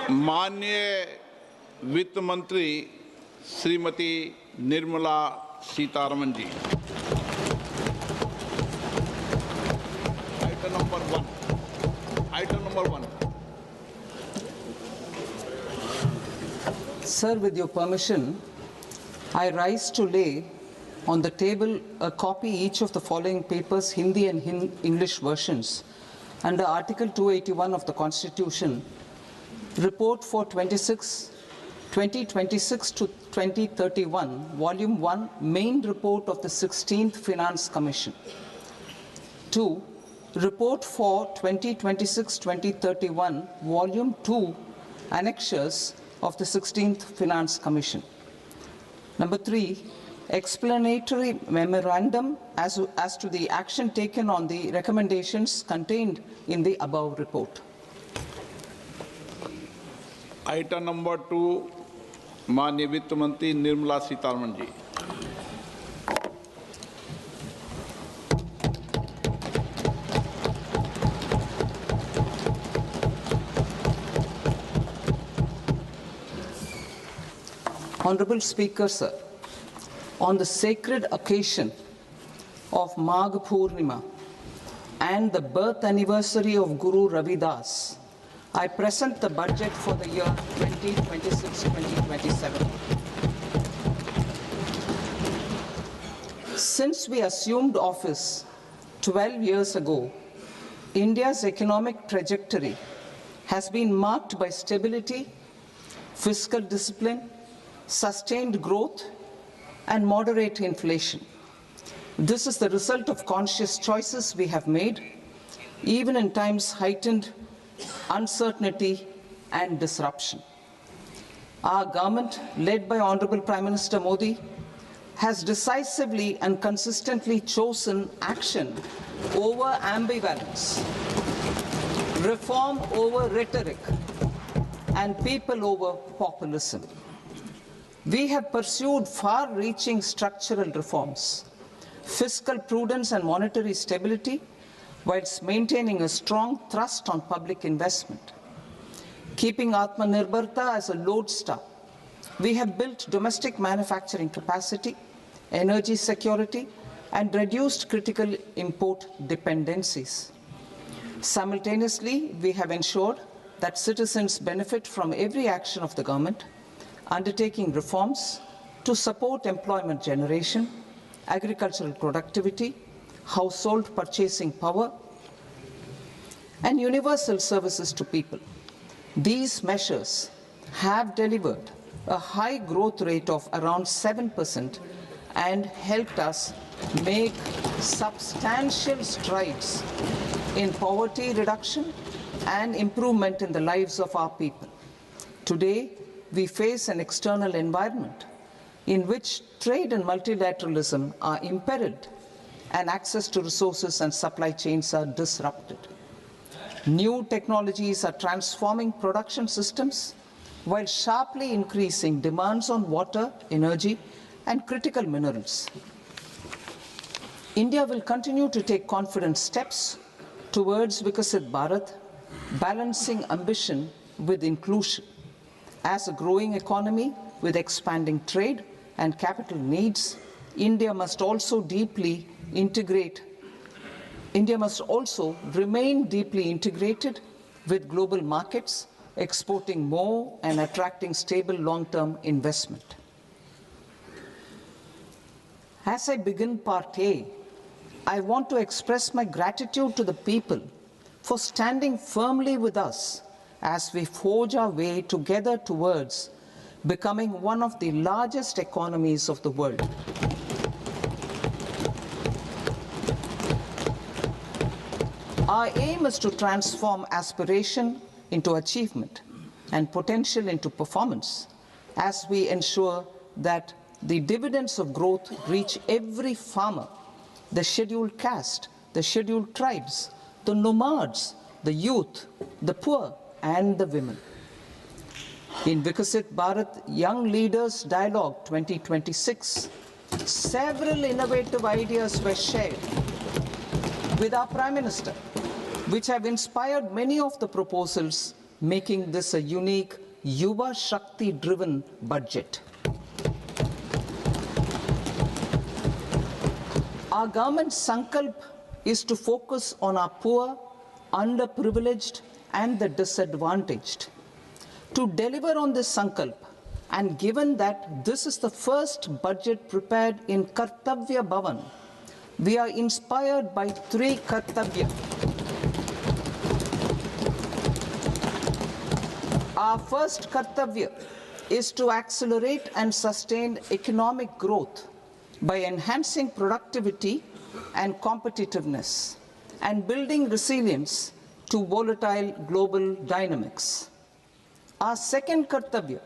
माननीय वित्त मंत्री Shrimati Nirmala Sitharaman ji. Item number one. Sir, with your permission, I rise to lay on the table a copy each of the following papers, Hindi and English versions, under Article 281 of the Constitution, Report for 2026 to 2031, Volume 1, Main Report of the 16th Finance Commission. 2. Report for 2026-2031, Volume 2, Annexures of the 16th Finance Commission. Number 3, explanatory memorandum as to the action taken on the recommendations contained in the above report. Item number 2, माननीय वित्त मंत्री Nirmala Sitharaman ji. Honorable Speaker, sir, on the sacred occasion of Magh Purnima and the birth anniversary of Guru Ravidas, I present the budget for the year 2026-2027. Since we assumed office 12 years ago, India's economic trajectory has been marked by stability, fiscal discipline, sustained growth, and moderate inflation. This is the result of conscious choices we have made, even in times heightened uncertainty and disruption. Our government, led by Honorable Prime Minister Modi, has decisively and consistently chosen action over ambivalence, reform over rhetoric, and people over populism. We have pursued far-reaching structural reforms, fiscal prudence and monetary stability, whilst maintaining a strong thrust on public investment. Keeping Atmanirbharta as a lodestar, we have built domestic manufacturing capacity, energy security, and reduced critical import dependencies. Simultaneously, we have ensured that citizens benefit from every action of the government, undertaking reforms to support employment generation, agricultural productivity, household purchasing power, and universal services to people. These measures have delivered a high growth rate of around 7% and helped us make substantial strides in poverty reduction and improvement in the lives of our people. Today, we face an external environment in which trade and multilateralism are imperiled and access to resources and supply chains are disrupted. New technologies are transforming production systems while sharply increasing demands on water, energy, and critical minerals. India will continue to take confident steps towards Vikasit Bharat, balancing ambition with inclusion. As a growing economy with expanding trade and capital needs, India must also remain deeply integrated with global markets, exporting more and attracting stable long-term investment. As I begin Part A, I want to express my gratitude to the people for standing firmly with us as we forge our way together towards becoming one of the largest economies of the world. Our aim is to transform aspiration into achievement and potential into performance as we ensure that the dividends of growth reach every farmer, the scheduled caste, the scheduled tribes, the nomads, the youth, the poor, and the women. In Vikasit Bharat Young Leaders Dialogue 2026, several innovative ideas were shared with our Prime Minister, which have inspired many of the proposals making this a unique Yuva Shakti-driven budget. Our government's sankalp is to focus on our poor, underprivileged, and the disadvantaged. To deliver on this sankalp, and given that this is the first budget prepared in Kartavya Bhavan, we are inspired by three Kartavya. Our first Kartavya is to accelerate and sustain economic growth by enhancing productivity and competitiveness and building resilience to volatile global dynamics. Our second Kartavya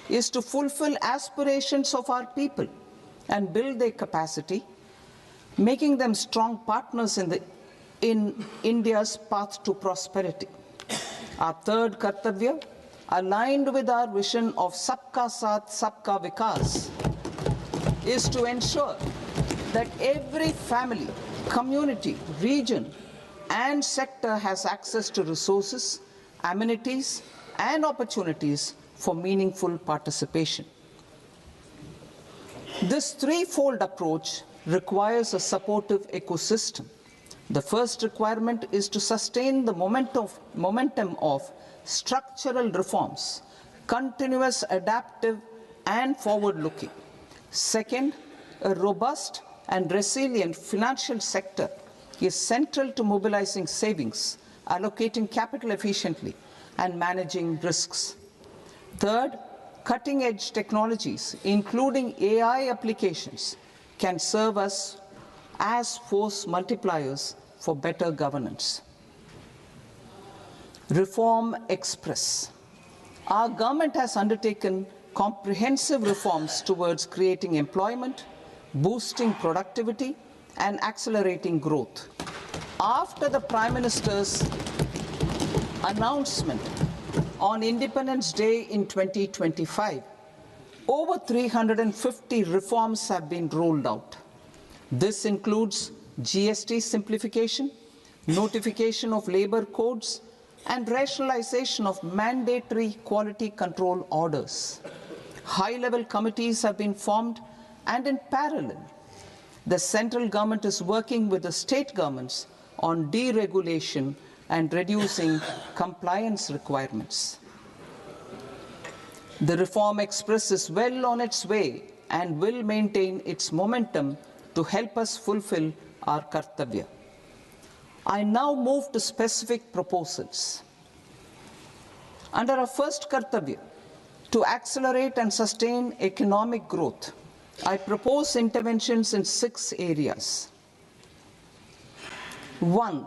is to fulfill aspirations of our people and build their capacity, making them strong partners in India's path to prosperity. Our third Kartavya, aligned with our vision of Sabka Saath, Sabka Vikas, is to ensure that every family, community, region, and sector has access to resources, amenities, and opportunities for meaningful participation. This threefold approach requires a supportive ecosystem. The first requirement is to sustain the momentum of structural reforms, continuous, adaptive, and forward-looking. Second, a robust and resilient financial sector is central to mobilizing savings, allocating capital efficiently, and managing risks. Third, cutting-edge technologies, including AI applications, can serve us as force multipliers for better governance. Reform Express. Our government has undertaken comprehensive reforms towards creating employment, boosting productivity, and accelerating growth. After the Prime Minister's announcement on Independence Day in 2025, over 350 reforms have been rolled out. This includes GST simplification, notification of labor codes, and rationalization of mandatory quality control orders. High-level committees have been formed, and in parallel, the central government is working with the state governments on deregulation and reducing compliance requirements. The Reform Express is well on its way and will maintain its momentum to help us fulfill our Kartavya. I now move to specific proposals. Under our first Kartavya, to accelerate and sustain economic growth, I propose interventions in 6 areas. 1.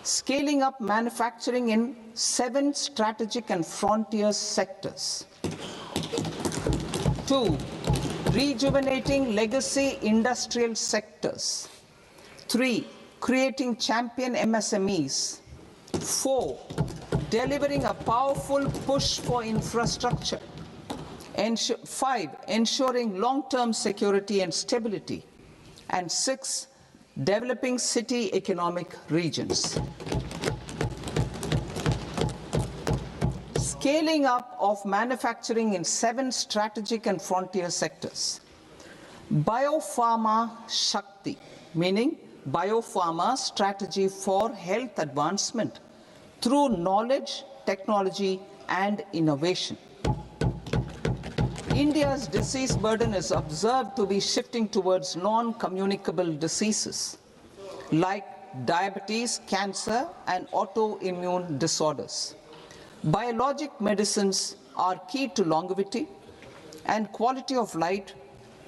Scaling up manufacturing in 7 strategic and frontier sectors. 2. Rejuvenating legacy industrial sectors. 3. Creating champion MSMEs. 4. Delivering a powerful push for infrastructure. 5. Ensuring long-term security and stability. And 6. Developing city economic regions. Scaling up of manufacturing in 7 strategic and frontier sectors. Biopharma Shakti, meaning biopharma strategy for health advancement through knowledge, technology, and innovation. India's disease burden is observed to be shifting towards non-communicable diseases like diabetes, cancer, and autoimmune disorders. Biologic medicines are key to longevity and quality of life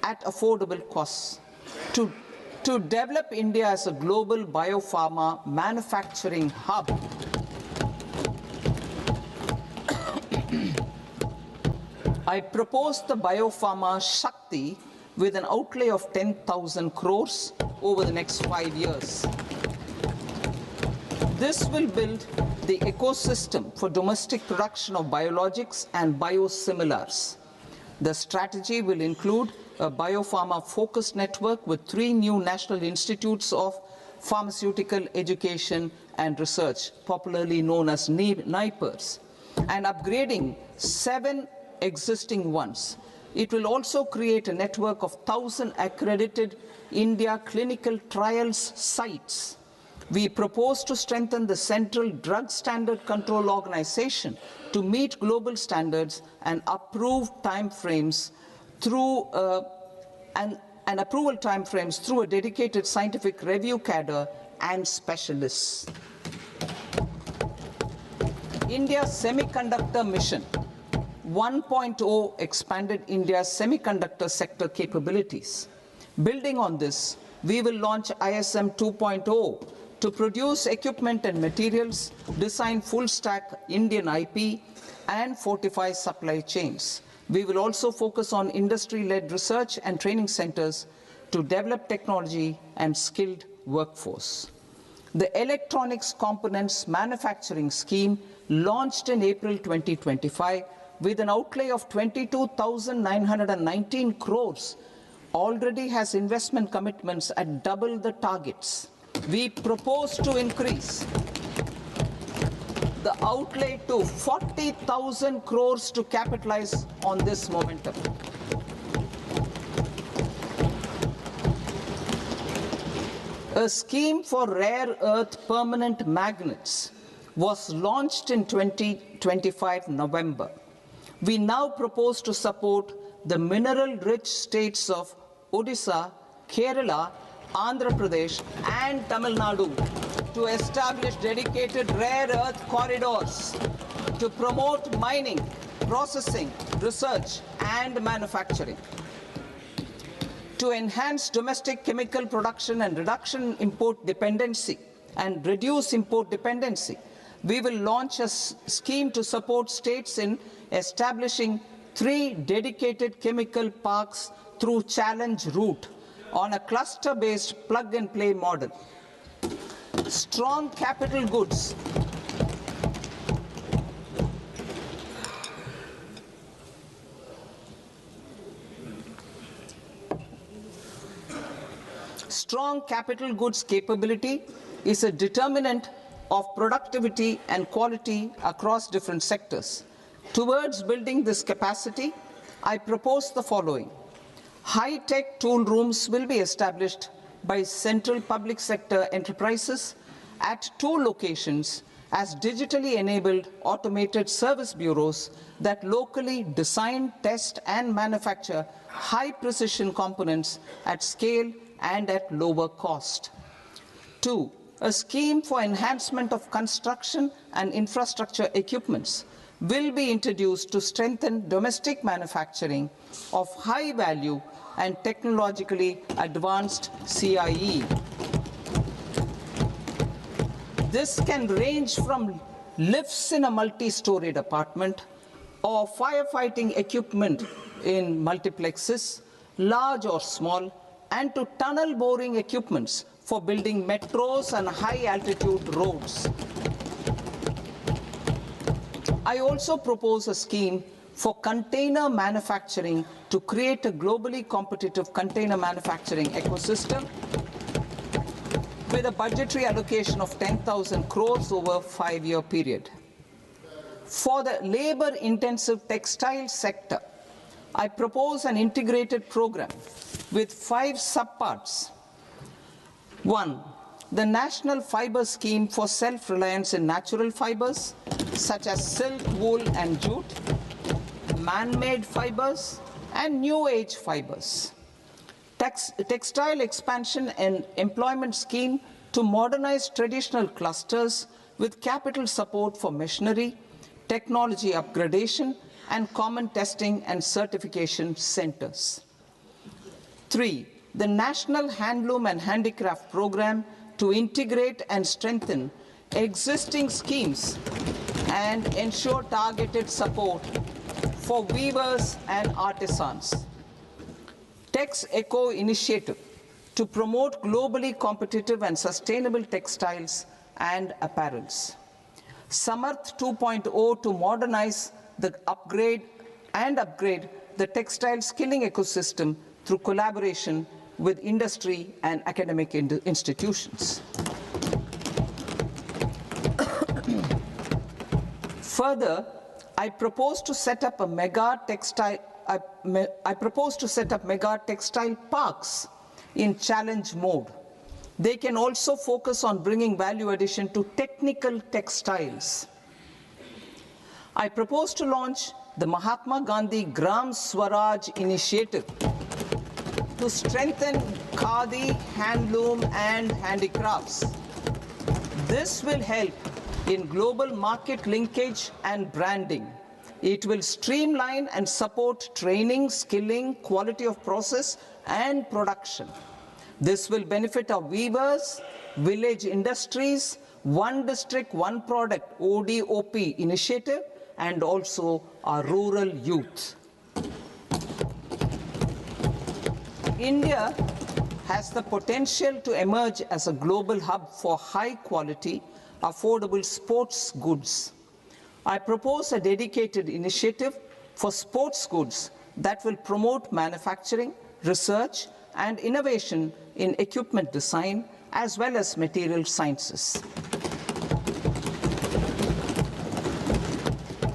at affordable costs. To develop India as a global biopharma manufacturing hub, I propose the Biopharma Shakti with an outlay of 10,000 crores over the next 5 years. This will build the ecosystem for domestic production of biologics and biosimilars. The strategy will include a biopharma-focused network with 3 new national institutes of pharmaceutical education and research, popularly known as NIPERs, and upgrading 7 existing ones. It will also create a network of 1,000 accredited India clinical trials sites. We propose to strengthen the Central Drug Standard Control Organization to meet global standards and approve timeframes through and approval timeframes through a dedicated scientific review cadre and specialists. India's Semiconductor Mission 1.0 expanded India's semiconductor sector capabilities. Building on this, we will launch ISM 2.0 to produce equipment and materials, design full-stack Indian IP, and fortify supply chains. We will also focus on industry-led research and training centers to develop technology and skilled workforce. The Electronics Components Manufacturing Scheme, launched in April 2025 with an outlay of 22,919 crores, already has investment commitments at double the targets. We propose to increase the outlay to 40,000 crores to capitalize on this momentum. A scheme for rare earth permanent magnets was launched in 2025 November. We now propose to support the mineral-rich states of Odisha, Kerala, Andhra Pradesh, and Tamil Nadu to establish dedicated rare earth corridors to promote mining, processing, research, and manufacturing. To enhance domestic chemical production and reduction import dependency and reduce import dependency, we will launch a scheme to support states in establishing 3 dedicated chemical parks through challenge route on a cluster-based plug-and-play model. Strong capital goods. Strong capital goods capability is a determinant of productivity and quality across different sectors. Towards building this capacity, I propose the following. High-tech tool rooms will be established by central public sector enterprises at 2 locations as digitally enabled automated service bureaus that locally design, test, and manufacture high-precision components at scale and at lower cost. 2. A scheme for enhancement of construction and infrastructure equipments will be introduced to strengthen domestic manufacturing of high value and technologically advanced CIE. This can range from lifts in a multi-storied apartment or firefighting equipment in multiplexes, large or small, and to tunnel boring equipments for building metros and high-altitude roads. I also propose a scheme for container manufacturing to create a globally competitive container manufacturing ecosystem with a budgetary allocation of 10,000 crores over a 5-year period. For the labor-intensive textile sector, I propose an integrated program with 5 subparts. 1. The National Fiber Scheme for self-reliance in natural fibers, such as silk, wool, and jute, man-made fibers, and new-age fibers. Textile expansion and employment scheme to modernize traditional clusters with capital support for machinery, technology upgradation, and common testing and certification centers. 3. The National Handloom and Handicraft Program to integrate and strengthen existing schemes and ensure targeted support for weavers and artisans. Tex Eco Initiative to promote globally competitive and sustainable textiles and apparels. Samarth 2.0 to modernize the upgrade the textile skilling ecosystem through collaboration with industry and academic institutions. Further, I propose to set up mega textile parks in challenge mode. They can also focus on bringing value addition to technical textiles. I propose to launch the Mahatma Gandhi Gram Swaraj initiative to strengthen khadi, handloom, and handicrafts. This will help in global market linkage and branding. It will streamline and support training, skilling, quality of process, and production. This will benefit our weavers, village industries, One District, One Product ODOP initiative, and also our rural youth. India has the potential to emerge as a global hub for high-quality, affordable sports goods. I propose a dedicated initiative for sports goods that will promote manufacturing, research, and innovation in equipment design, as well as material sciences.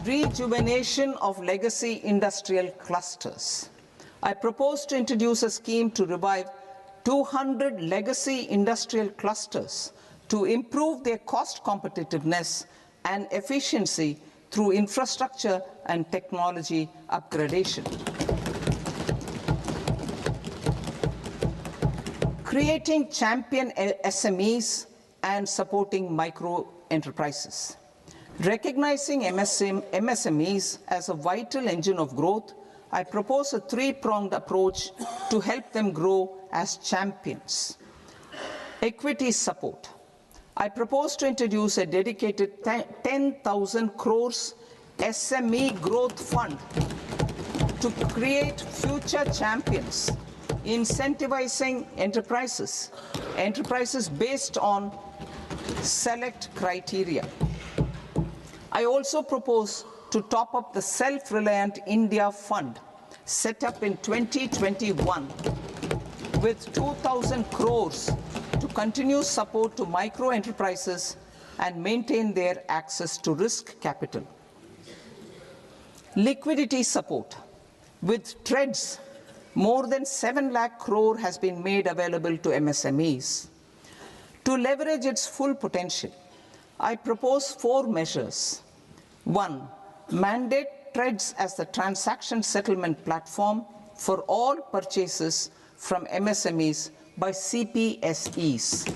Rejuvenation of legacy industrial clusters. I propose to introduce a scheme to revive 200 legacy industrial clusters to improve their cost competitiveness and efficiency through infrastructure and technology upgradation. Creating champion SMEs and supporting micro enterprises. Recognizing MSMEs as a vital engine of growth, I propose a three-pronged approach to help them grow as champions. Equity support. I propose to introduce a dedicated 10,000 crores SME growth fund to create future champions, incentivizing enterprises based on select criteria. I also propose to top up the Self-Reliant India Fund set up in 2021 with 2,000 crores to continue support to micro enterprises and maintain their access to risk capital. Liquidity support. With TREDS, more than 7 lakh crore has been made available to MSMEs. To leverage its full potential, I propose 4 measures. 1. Mandate TREDS as the transaction settlement platform for all purchases from MSMEs by CPSEs,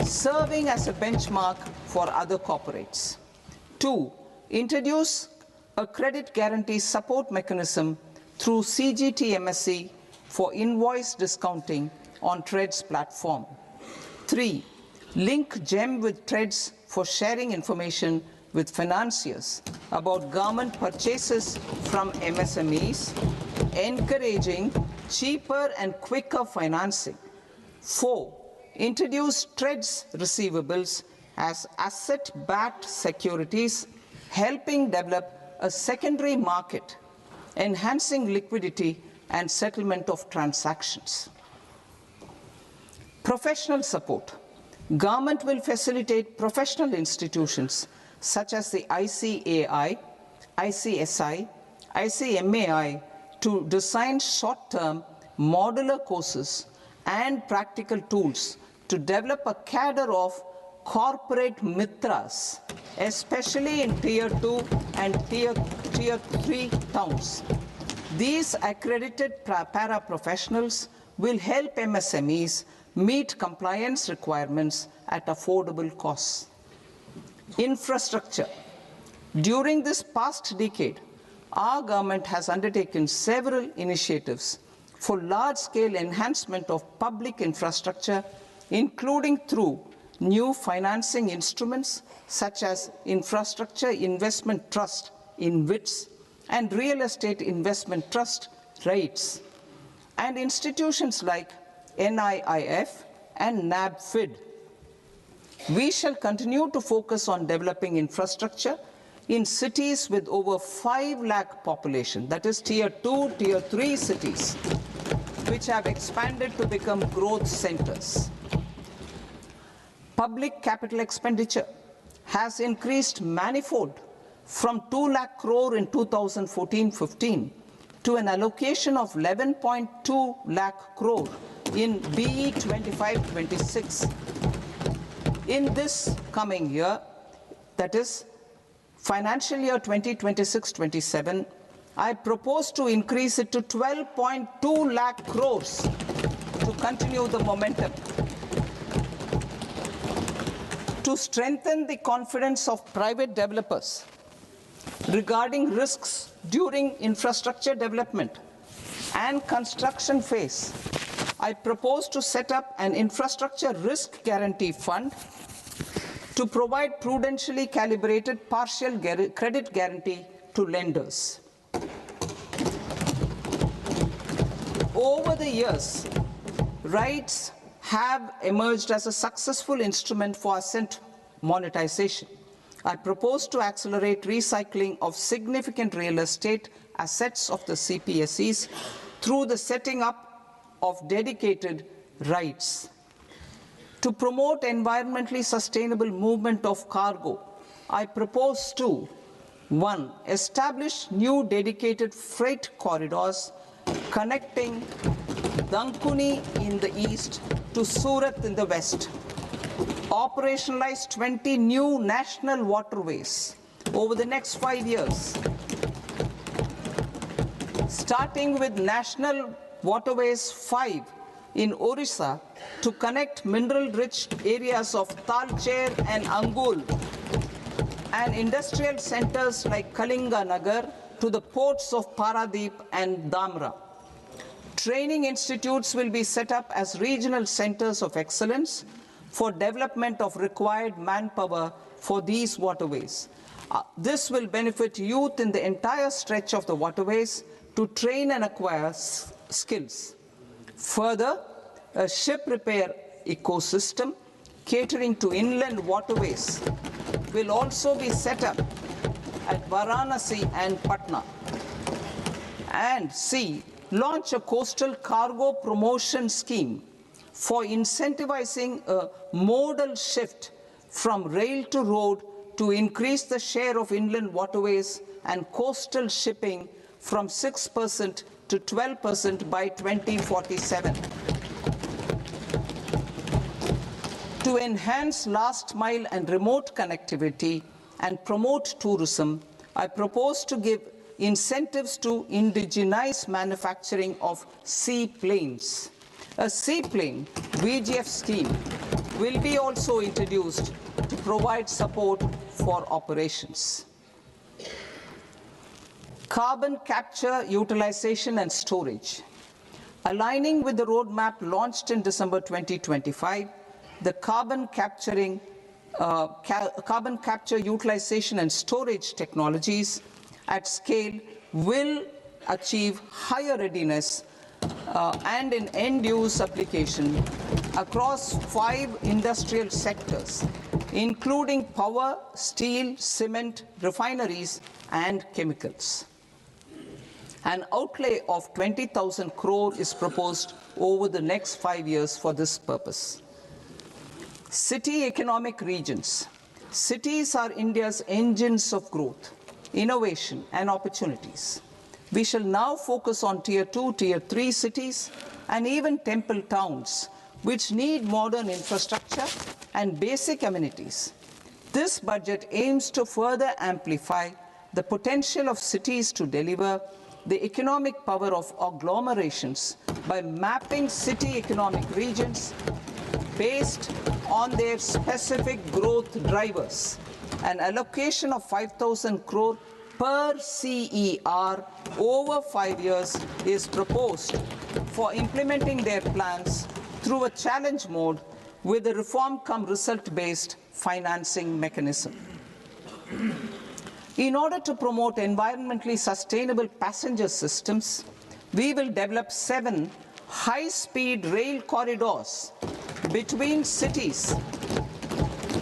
serving as a benchmark for other corporates. 2. Introduce a credit guarantee support mechanism through CGTMSE for invoice discounting on TREDS platform. 3. Link GEM with TREDS for sharing information with financiers about government purchases from MSMEs, encouraging cheaper and quicker financing. 4. Introduce TREDS receivables as asset-backed securities, helping develop a secondary market, enhancing liquidity and settlement of transactions. Professional support. Government will facilitate professional institutions such as the ICAI, ICSI, ICMAI to design short-term modular courses and practical tools to develop a cadre of corporate mitras, especially in Tier 2 and Tier 3 towns. These accredited para-professionals will help MSMEs meet compliance requirements at affordable costs. Infrastructure. During this past decade, our government has undertaken several initiatives for large-scale enhancement of public infrastructure, including through new financing instruments such as Infrastructure Investment Trust (InvITs) and Real Estate Investment Trust (REITs), and institutions like NIIF and NABFID. We shall continue to focus on developing infrastructure in cities with over 5 lakh population, that is Tier 2, Tier 3 cities, which have expanded to become growth centers. Public capital expenditure has increased manifold from 2 lakh crore in 2014-15 to an allocation of 11.2 lakh crore in BE 25-26. In this coming year, that is financial year 2026-27, I propose to increase it to 12.2 lakh crores to continue the momentum. To strengthen the confidence of private developers regarding risks during infrastructure development and construction phase, I propose to set up an infrastructure risk guarantee fund to provide prudentially calibrated partial credit guarantee to lenders. Over the years, rights have emerged as a successful instrument for asset monetization. I propose to accelerate recycling of significant real estate assets of the CPSEs through the setting up of dedicated rights. To promote environmentally sustainable movement of cargo, I propose to 1. Establish new dedicated freight corridors connecting Dankuni in the east to Surat in the west. Operationalize 20 new national waterways over the next 5 years, starting with National Waterways 5 in Orissa to connect mineral-rich areas of Talcher and Angul and industrial centers like Kalinga Nagar to the ports of Paradip and Dhamra. Training institutes will be set up as regional centers of excellence for development of required manpower for these waterways. This will benefit youth in the entire stretch of the waterways to train and acquire skills. Further, a ship repair ecosystem catering to inland waterways will also be set up at Varanasi and Patna. And C, launch a coastal cargo promotion scheme for incentivizing a modal shift from rail to road to increase the share of inland waterways and coastal shipping from 6% to 12% by 2047. To enhance last mile and remote connectivity and promote tourism, I propose to give incentives to indigenize manufacturing of seaplanes. A seaplane VGF scheme will be also introduced to provide support for operations. Carbon capture, utilization and storage. Aligning with the roadmap launched in December 2025, the carbon capture, utilization and storage technologies at scale will achieve higher readiness and in end-use application across 5 industrial sectors, including power, steel, cement, refineries, and chemicals. An outlay of 20,000 crore is proposed over the next 5 years for this purpose. City economic regions. Cities are India's engines of growth, innovation, and opportunities. We shall now focus on Tier 2, Tier 3 cities, and even temple towns, which need modern infrastructure and basic amenities. This budget aims to further amplify the potential of cities to deliver the economic power of agglomerations by mapping city economic regions based on their specific growth drivers. An allocation of 5,000 crore per CER over 5 years is proposed for implementing their plans through a challenge mode with a reform-cum-result-based financing mechanism. In order to promote environmentally sustainable passenger systems, we will develop 7 high-speed rail corridors between cities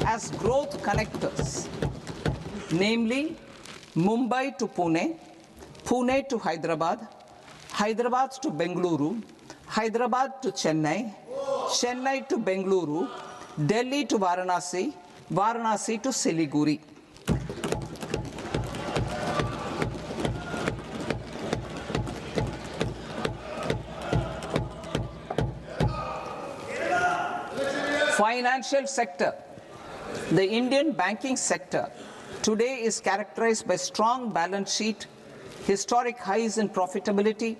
as growth connectors, namely Mumbai to Pune, Pune to Hyderabad, Hyderabad to Bengaluru, Hyderabad to Chennai, Chennai to Bengaluru, Delhi to Varanasi, Varanasi to Siliguri. Financial sector. The Indian banking sector today is characterized by strong balance sheet, historic highs in profitability,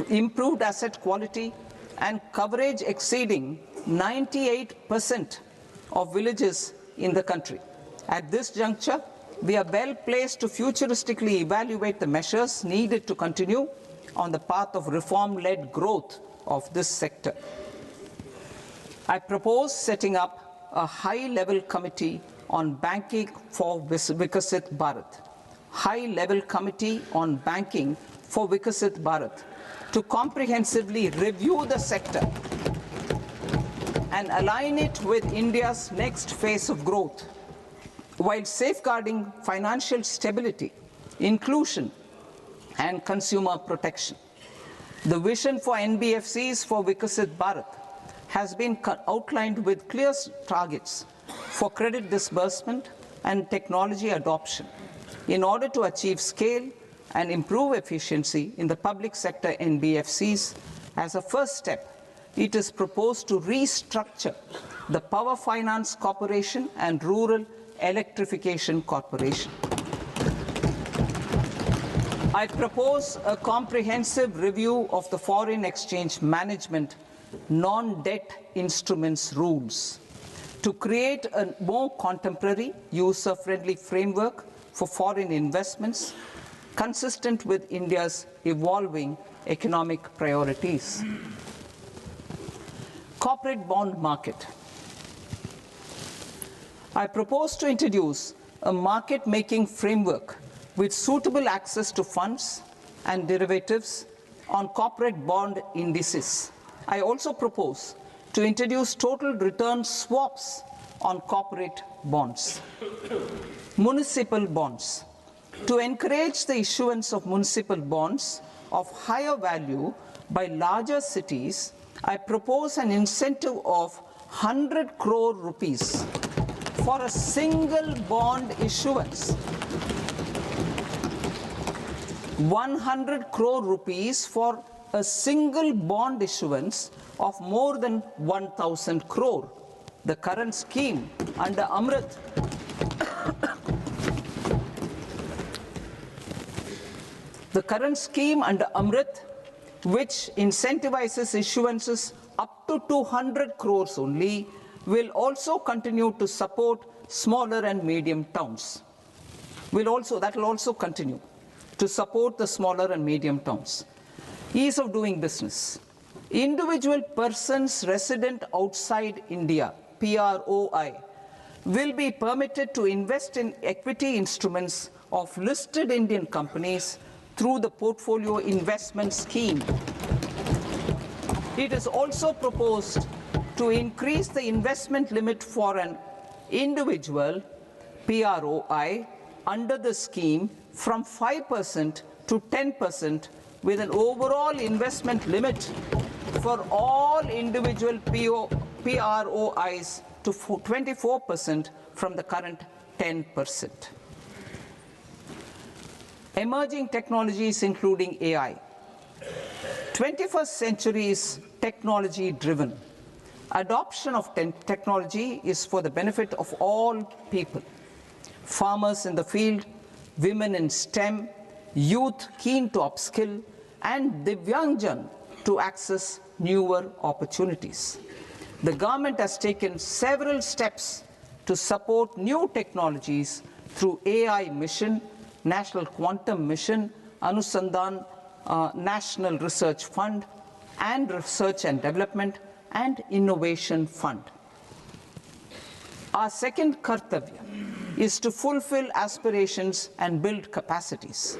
improved asset quality, and coverage exceeding 98% of villages in the country. At this juncture, we are well placed to futuristically evaluate the measures needed to continue on the path of reform-led growth of this sector. I propose setting up a high-level committee on banking for Vikasit Bharat. High-level committee on banking for Vikasit Bharat to comprehensively review the sector and align it with India's next phase of growth, while safeguarding financial stability, inclusion, and consumer protection. The vision for NBFCs for Vikasit Bharat has been outlined with clear targets for credit disbursement and technology adoption in order to achieve scale and improve efficiency in the public sector NBFCs. As a first step, it is proposed to restructure the Power Finance Corporation and Rural Electrification Corporation. I propose a comprehensive review of the foreign exchange management non-debt instruments rules to create a more contemporary, user-friendly framework for foreign investments consistent with India's evolving economic priorities. Corporate bond market. I propose to introduce a market-making framework with suitable access to funds and derivatives on corporate bond indices. I also propose to introduce total return swaps on corporate bonds. Municipal bonds. To encourage the issuance of municipal bonds of higher value by larger cities, I propose an incentive of 100 crore rupees for a single bond issuance. 100 crore rupees for a single bond issuance of more than 1,000 crore. The current scheme under Amrit which incentivizes issuances up to 200 crores only, will also continue to support smaller and medium towns. That will also continue to support the smaller and medium towns. Ease of doing business. Individual persons resident outside India, PROI, will be permitted to invest in equity instruments of listed Indian companies through the portfolio investment scheme. It is also proposed to increase the investment limit for an individual PROI under the scheme from 5% to 10%, with an overall investment limit for all individual PROIs to 24% from the current 10%. Emerging technologies including AI. 21st century is technology-driven. Adoption of technology is for the benefit of all people. Farmers in the field, women in STEM, youth keen to upskill, and Divyangjan to access newer opportunities. The government has taken several steps to support new technologies through AI Mission, National Quantum Mission, Anusandhan National Research Fund, and Research and Development and Innovation Fund. Our second kartavya is to fulfill aspirations and build capacities.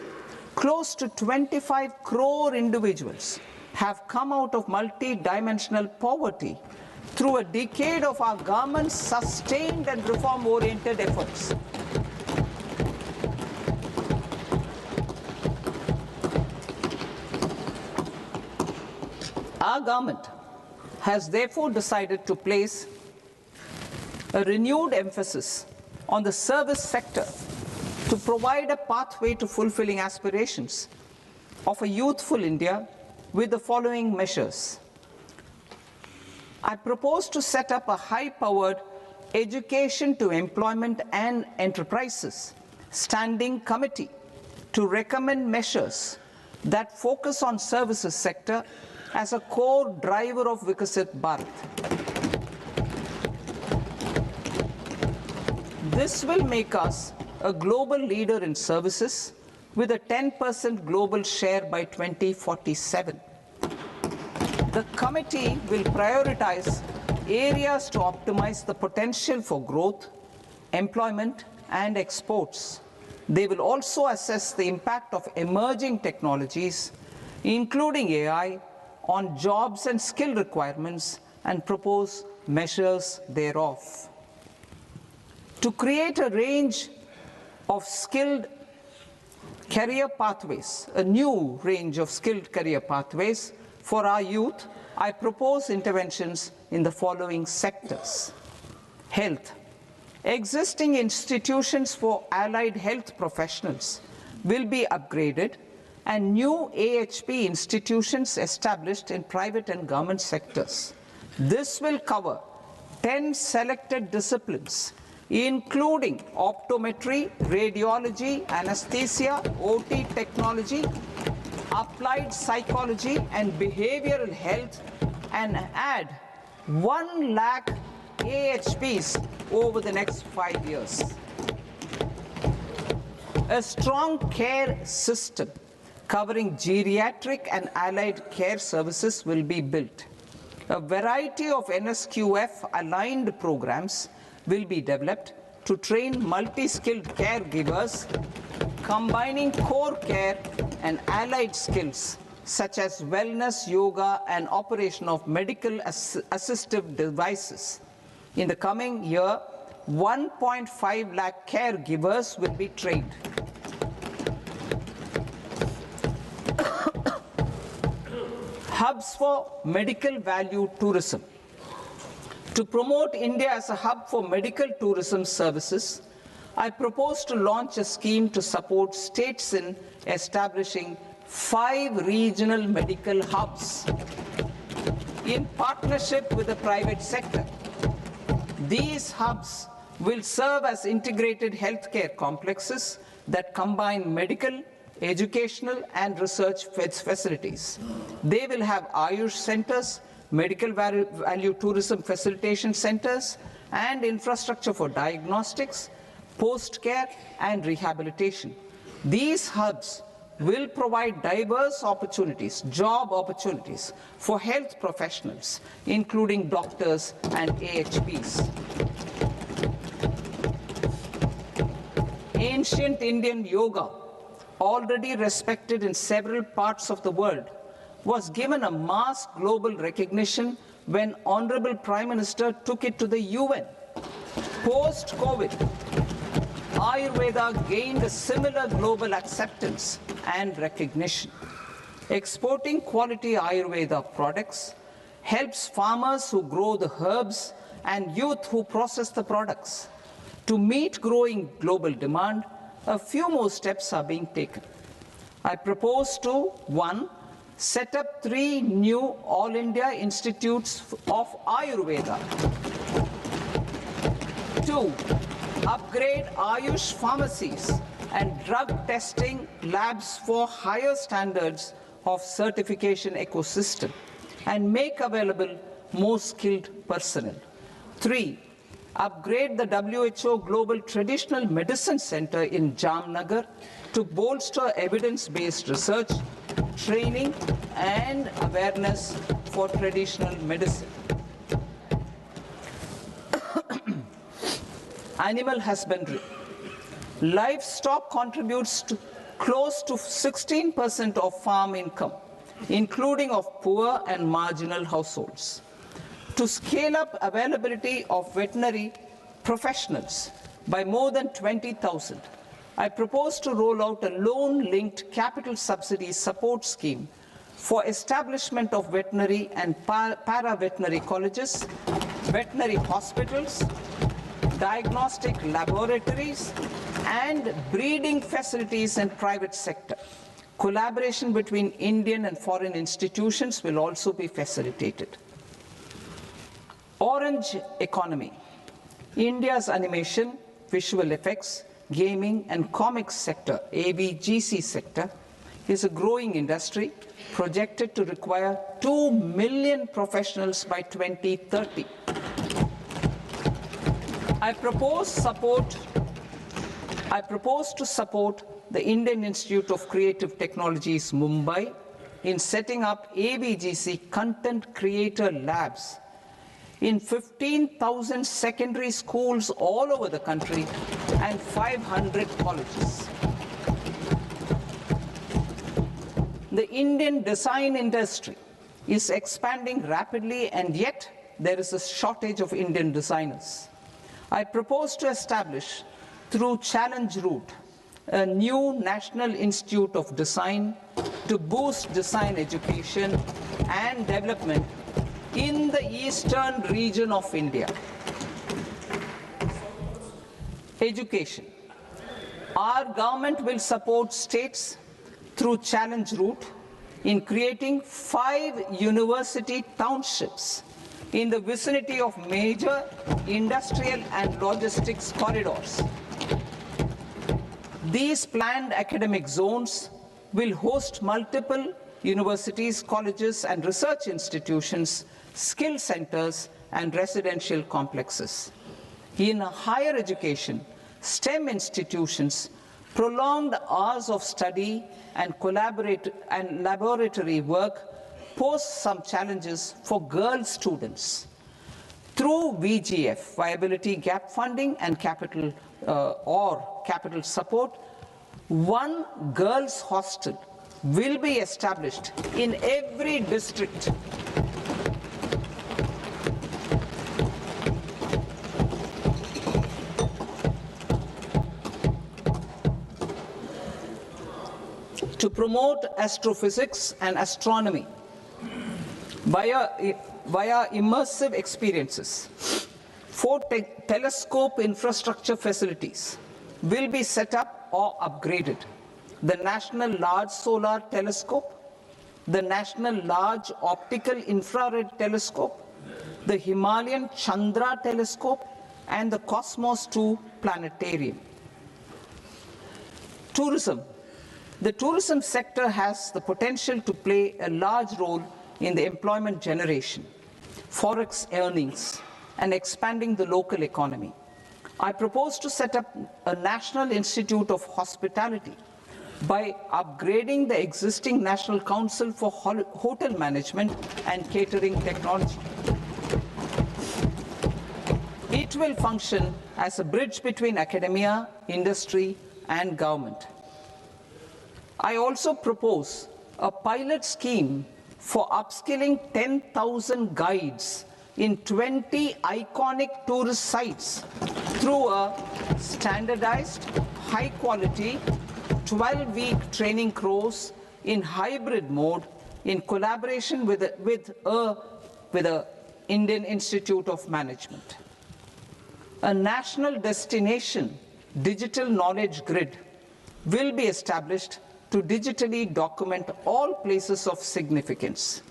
Close to 25 crore individuals have come out of multi-dimensional poverty through a decade of our government's sustained and reform-oriented efforts. Our government has therefore decided to place a renewed emphasis on the service sector to provide a pathway to fulfilling aspirations of a youthful India with the following measures. I propose to set up a high-powered Education to Employment and Enterprises Standing Committee to recommend measures that focus on services sector as a core driver of Vikasit Bharat. This will make us a global leader in services with a 10% global share by 2047. The committee will prioritize areas to optimize the potential for growth, employment, and exports. They will also assess the impact of emerging technologies, including AI, on jobs and skill requirements and propose measures thereof. To create a range of skilled career pathways, a new range of skilled career pathways for our youth, I propose interventions in the following sectors. Health. Existing institutions for allied health professionals will be upgraded and new AHP institutions established in private and government sectors. This will cover 10 selected disciplines, including optometry, radiology, anesthesia, OT technology, applied psychology and behavioral health, and add 1 lakh AHPs over the next 5 years. A strong care system covering geriatric and allied care services will be built. A variety of NSQF-aligned programs will be developed to train multi-skilled caregivers, combining core care and allied skills such as wellness, yoga, and operation of medical assistive devices. In the coming year, 1.5 lakh caregivers will be trained. Hubs for medical value tourism. To promote India as a hub for medical tourism services, I propose to launch a scheme to support states in establishing 5 regional medical hubs in partnership with the private sector. These hubs will serve as integrated healthcare complexes that combine medical, educational, and research facilities. They will have Ayush centers, medical value tourism facilitation centers, and infrastructure for diagnostics, post-care, and rehabilitation. These hubs will provide diverse opportunities, job opportunities for health professionals, including doctors and AHPs. Ancient Indian yoga, already respected in several parts of the world, was given a mass global recognition when Honorable Prime Minister took it to the UN. Post-COVID, Ayurveda gained a similar global acceptance and recognition. Exporting quality Ayurveda products helps farmers who grow the herbs and youth who process the products. To meet growing global demand, a few more steps are being taken. I propose to 1. Set up 3 new All India Institutes of Ayurveda. 2. Upgrade Ayush pharmacies and drug testing labs for higher standards of certification ecosystem and make available more skilled personnel. 3. Upgrade the WHO Global Traditional Medicine Center in Jamnagar to bolster evidence-based research, training, and awareness for traditional medicine. Animal husbandry. Livestock contributes to close to 16% of farm income, including of poor and marginal households. To scale up availability of veterinary professionals by more than 20,000, I propose to roll out a loan-linked capital subsidy support scheme for establishment of veterinary and para-veterinary colleges, veterinary hospitals, diagnostic laboratories, and breeding facilities in private sector. Collaboration between Indian and foreign institutions will also be facilitated. Orange economy. India's animation, visual effects, gaming and comics sector, AVGC sector, is a growing industry projected to require 2 million professionals by 2030. I propose to support the Indian Institute of Creative Technologies, Mumbai, in setting up AVGC content creator labs in 15,000 secondary schools all over the country and 500 colleges. The Indian design industry is expanding rapidly, and yet there is a shortage of Indian designers. I propose to establish, through challenge route, a new National Institute of Design to boost design education and development in the eastern region of India. Education. Our government will support states through challenge route in creating 5 university townships in the vicinity of major industrial and logistics corridors. These planned academic zones will host multiple universities, colleges, and research institutions, skill centers, and residential complexes. In higher education, STEM institutions, prolonged hours of study and laboratory work pose some challenges for girl students. Through VGF, viability gap funding and capital support, one girls' hostel will be established in every district. To promote astrophysics and astronomy via immersive experiences. 4 telescope infrastructure facilities will be set up or upgraded. The National Large Solar Telescope, the National Large Optical Infrared Telescope, the Himalayan Chandra Telescope, and the Cosmos 2 Planetarium. Tourism. The tourism sector has the potential to play a large role in the employment generation, forex earnings, and expanding the local economy. I propose to set up a National Institute of Hospitality by upgrading the existing National Council for Hotel Management and Catering Technology. It will function as a bridge between academia, industry, and government. I also propose a pilot scheme for upskilling 10,000 guides in 20 iconic tourist sites through a standardized, high-quality, 12-week training course in hybrid mode in collaboration with the Indian Institute of Management. A national destination digital knowledge grid will be established to digitally document all places of significance,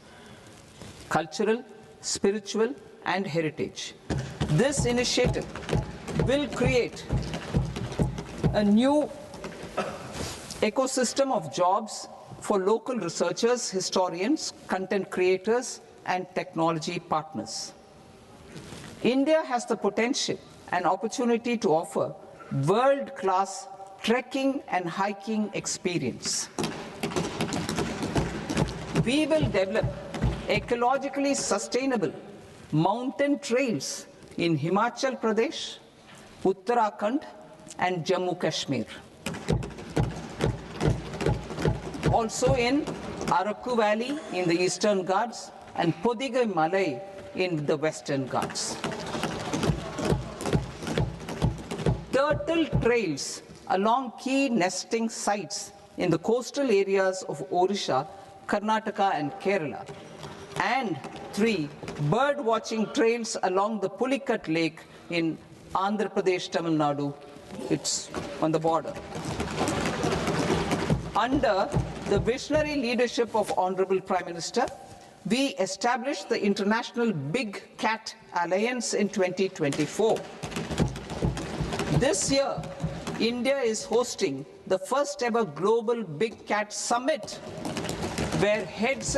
cultural, spiritual, and heritage. This initiative will create a new ecosystem of jobs for local researchers, historians, content creators, and technology partners. India has the potential and opportunity to offer world-class trekking and hiking experience. We will develop ecologically sustainable mountain trails in Himachal Pradesh, Uttarakhand, and Jammu Kashmir. Also in Araku Valley in the Eastern Ghats and Podigai Malai in the Western Ghats. Turtle trails along key nesting sites in the coastal areas of Odisha, Karnataka, and Kerala. And 3 bird watching trails along the Pulikat Lake in Andhra Pradesh, Tamil Nadu. It's on the border. Under the visionary leadership of Honorable Prime Minister, we established the International Big Cat Alliance in 2024. This year, India is hosting the first ever Global Big Cat Summit, where heads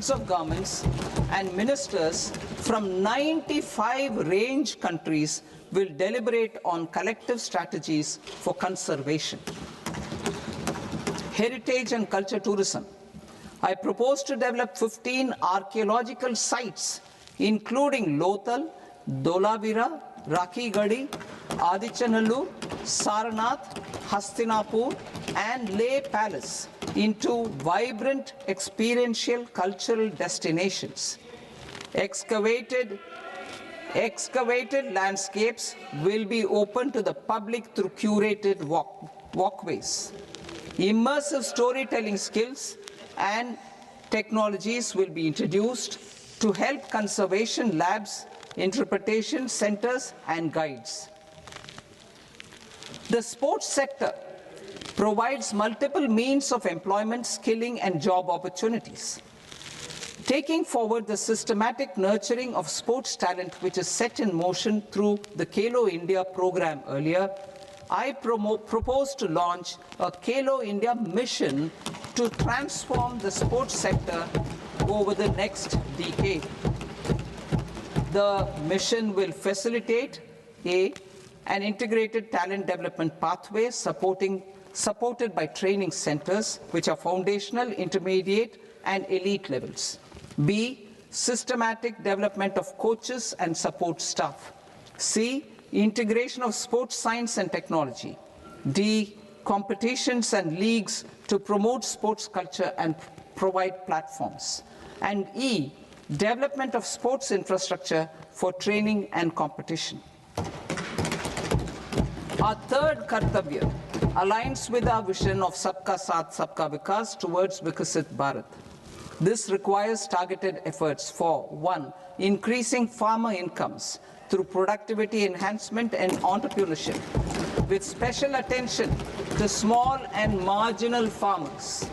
of governments and ministers from 95 range countries will deliberate on collective strategies for conservation. Heritage and culture tourism. I propose to develop 15 archaeological sites, including Lothal, Dholavira, Rakhigarhi, Adichanallur, Saranath, Hastinapur, and Leh Palace into vibrant experiential cultural destinations. Excavated landscapes will be open to the public through curated walkways. Immersive storytelling skills and technologies will be introduced to help conservation labs, interpretation centers, and guides. The sports sector provides multiple means of employment, skilling, and job opportunities. Taking forward the systematic nurturing of sports talent, which is set in motion through the Khelo India program earlier, I propose to launch a Khelo India mission to transform the sports sector over the next decade. The mission will facilitate an integrated talent development pathway supported by training centers, which are foundational, intermediate, and elite levels. B, systematic development of coaches and support staff. C, integration of sports science and technology. D, competitions and leagues to promote sports culture and provide platforms. And E, development of sports infrastructure for training and competition. Our third kartavya aligns with our vision of Sabka Saath, Sabka Vikas towards Vikasit Bharat. This requires targeted efforts for 1, increasing farmer incomes through productivity enhancement and entrepreneurship, with special attention to small and marginal farmers.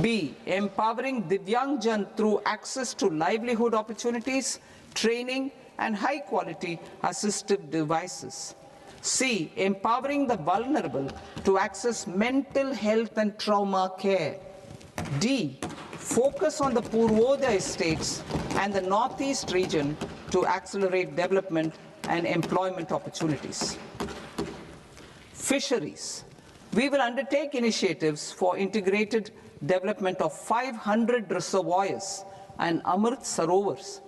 B, empowering Divyangjan through access to livelihood opportunities, training, and high-quality assistive devices. C, empowering the vulnerable to access mental health and trauma care. D, focus on the Purvodaya states and the Northeast region to accelerate development and employment opportunities. Fisheries. We will undertake initiatives for integrated development of 500 reservoirs and Amrit Sarovars.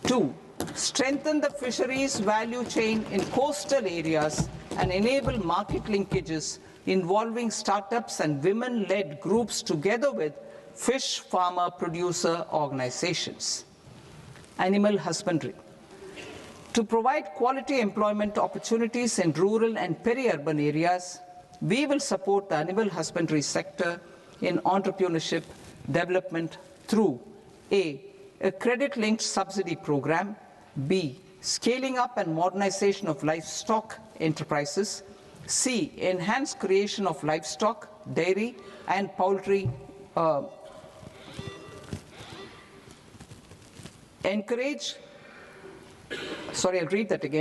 2, strengthen the fisheries value chain in coastal areas and enable market linkages involving startups and women-led groups together with fish farmer producer organizations. Animal husbandry. To provide quality employment opportunities in rural and peri-urban areas, we will support the animal husbandry sector in entrepreneurship development through A, credit-linked subsidy program, B, scaling up and modernization of livestock enterprises, C, enhanced creation of livestock, dairy, and poultry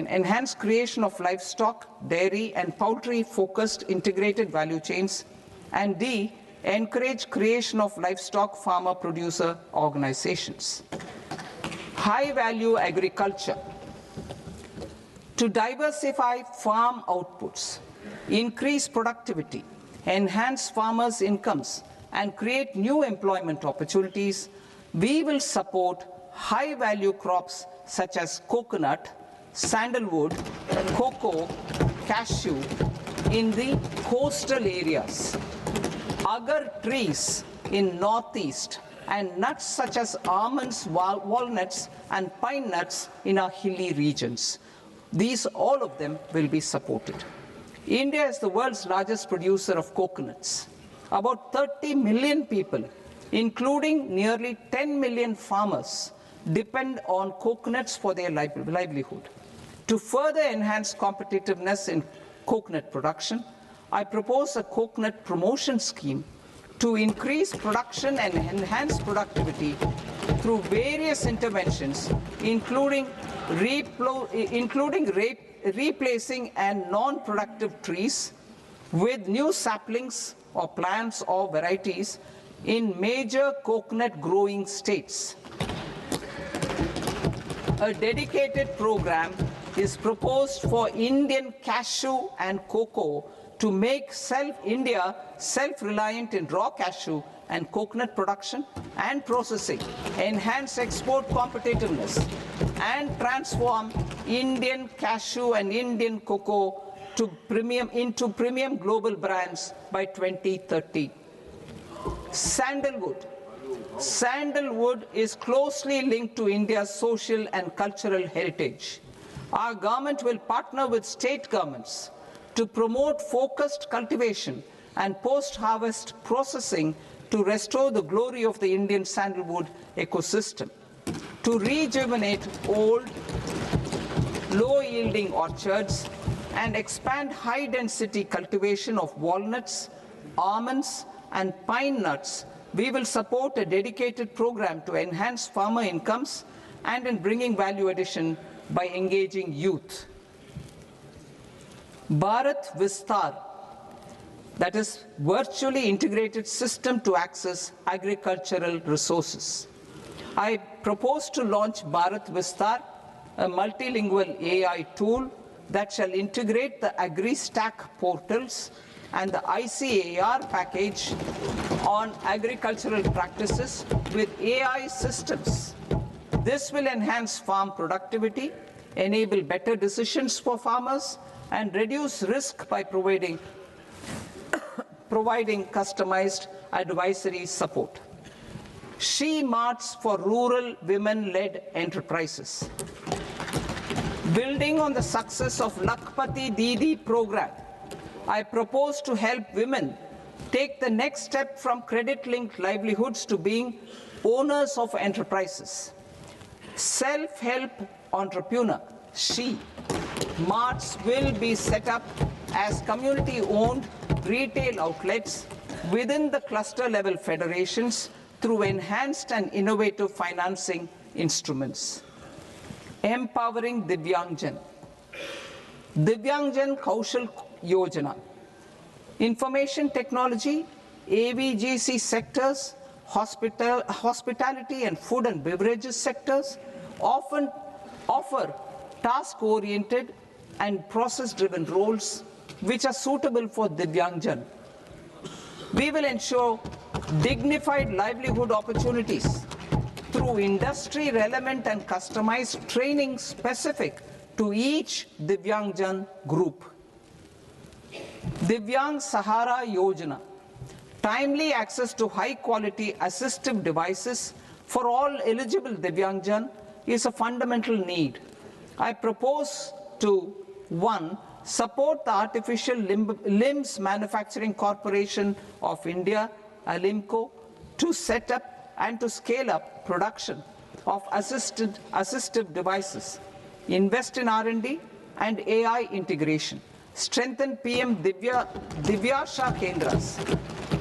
enhanced creation of livestock, dairy, and poultry-focused integrated value chains, and D, encourage creation of livestock farmer-producer organizations. High-value agriculture. To diversify farm outputs, increase productivity, enhance farmers' incomes, and create new employment opportunities, we will support high-value crops such as coconut, sandalwood, cocoa, cashew in the coastal areas, agar trees in northeast, and nuts such as almonds, walnuts, and pine nuts in our hilly regions. These, all of them, will be supported. India is the world's largest producer of coconuts. About 30 million people, including nearly 10 million farmers, depend on coconuts for their livelihood. To further enhance competitiveness in coconut production, I propose a coconut promotion scheme to increase production and enhance productivity through various interventions, including replacing and non-productive trees with new saplings or plants or varieties in major coconut growing states. A dedicated program is proposed for Indian cashew and cocoa to make India self-reliant in raw cashew and coconut production and processing, enhance export competitiveness, and transform Indian cashew and Indian cocoa into premium global brands by 2030. Sandalwood. Sandalwood is closely linked to India's social and cultural heritage. Our government will partner with state governments to promote focused cultivation and post-harvest processing to restore the glory of the Indian sandalwood ecosystem, to rejuvenate old, low-yielding orchards, and expand high-density cultivation of walnuts, almonds, and pine nuts. We will support a dedicated program to enhance farmer incomes and in bringing value addition by engaging youth. Bharat Vistar, that is virtually integrated system to access agricultural resources. I propose to launch Bharat Vistar, a multilingual AI tool that shall integrate the AgriStack portals and the ICAR package on agricultural practices with AI systems. This will enhance farm productivity, enable better decisions for farmers, and reduce risk by providing customized advisory support. She Marts for rural women-led enterprises. Building on the success of Lakpati Didi program, I propose to help women take the next step from credit-linked livelihoods to being owners of enterprises. Self-help entrepreneur, She Marts will be set up as community-owned retail outlets within the cluster-level federations through enhanced and innovative financing instruments. Empowering Divyangjan. Divyangjan Kaushal Yojana. Information technology, AVGC sectors, hospitality and food and beverages sectors often offer task-oriented and process-driven roles which are suitable for Divyangjan. We will ensure dignified livelihood opportunities through industry-relevant and customized training specific to each Divyangjan group. Divyang Sahara Yojana. Timely access to high-quality assistive devices for all eligible Divyangjan is a fundamental need. I propose to 1. Support the Artificial Limbs Manufacturing Corporation of India, Alimco, to set up and to scale up production of assistive devices, invest in R&D and AI integration, strengthen PM Divyasha Kendras,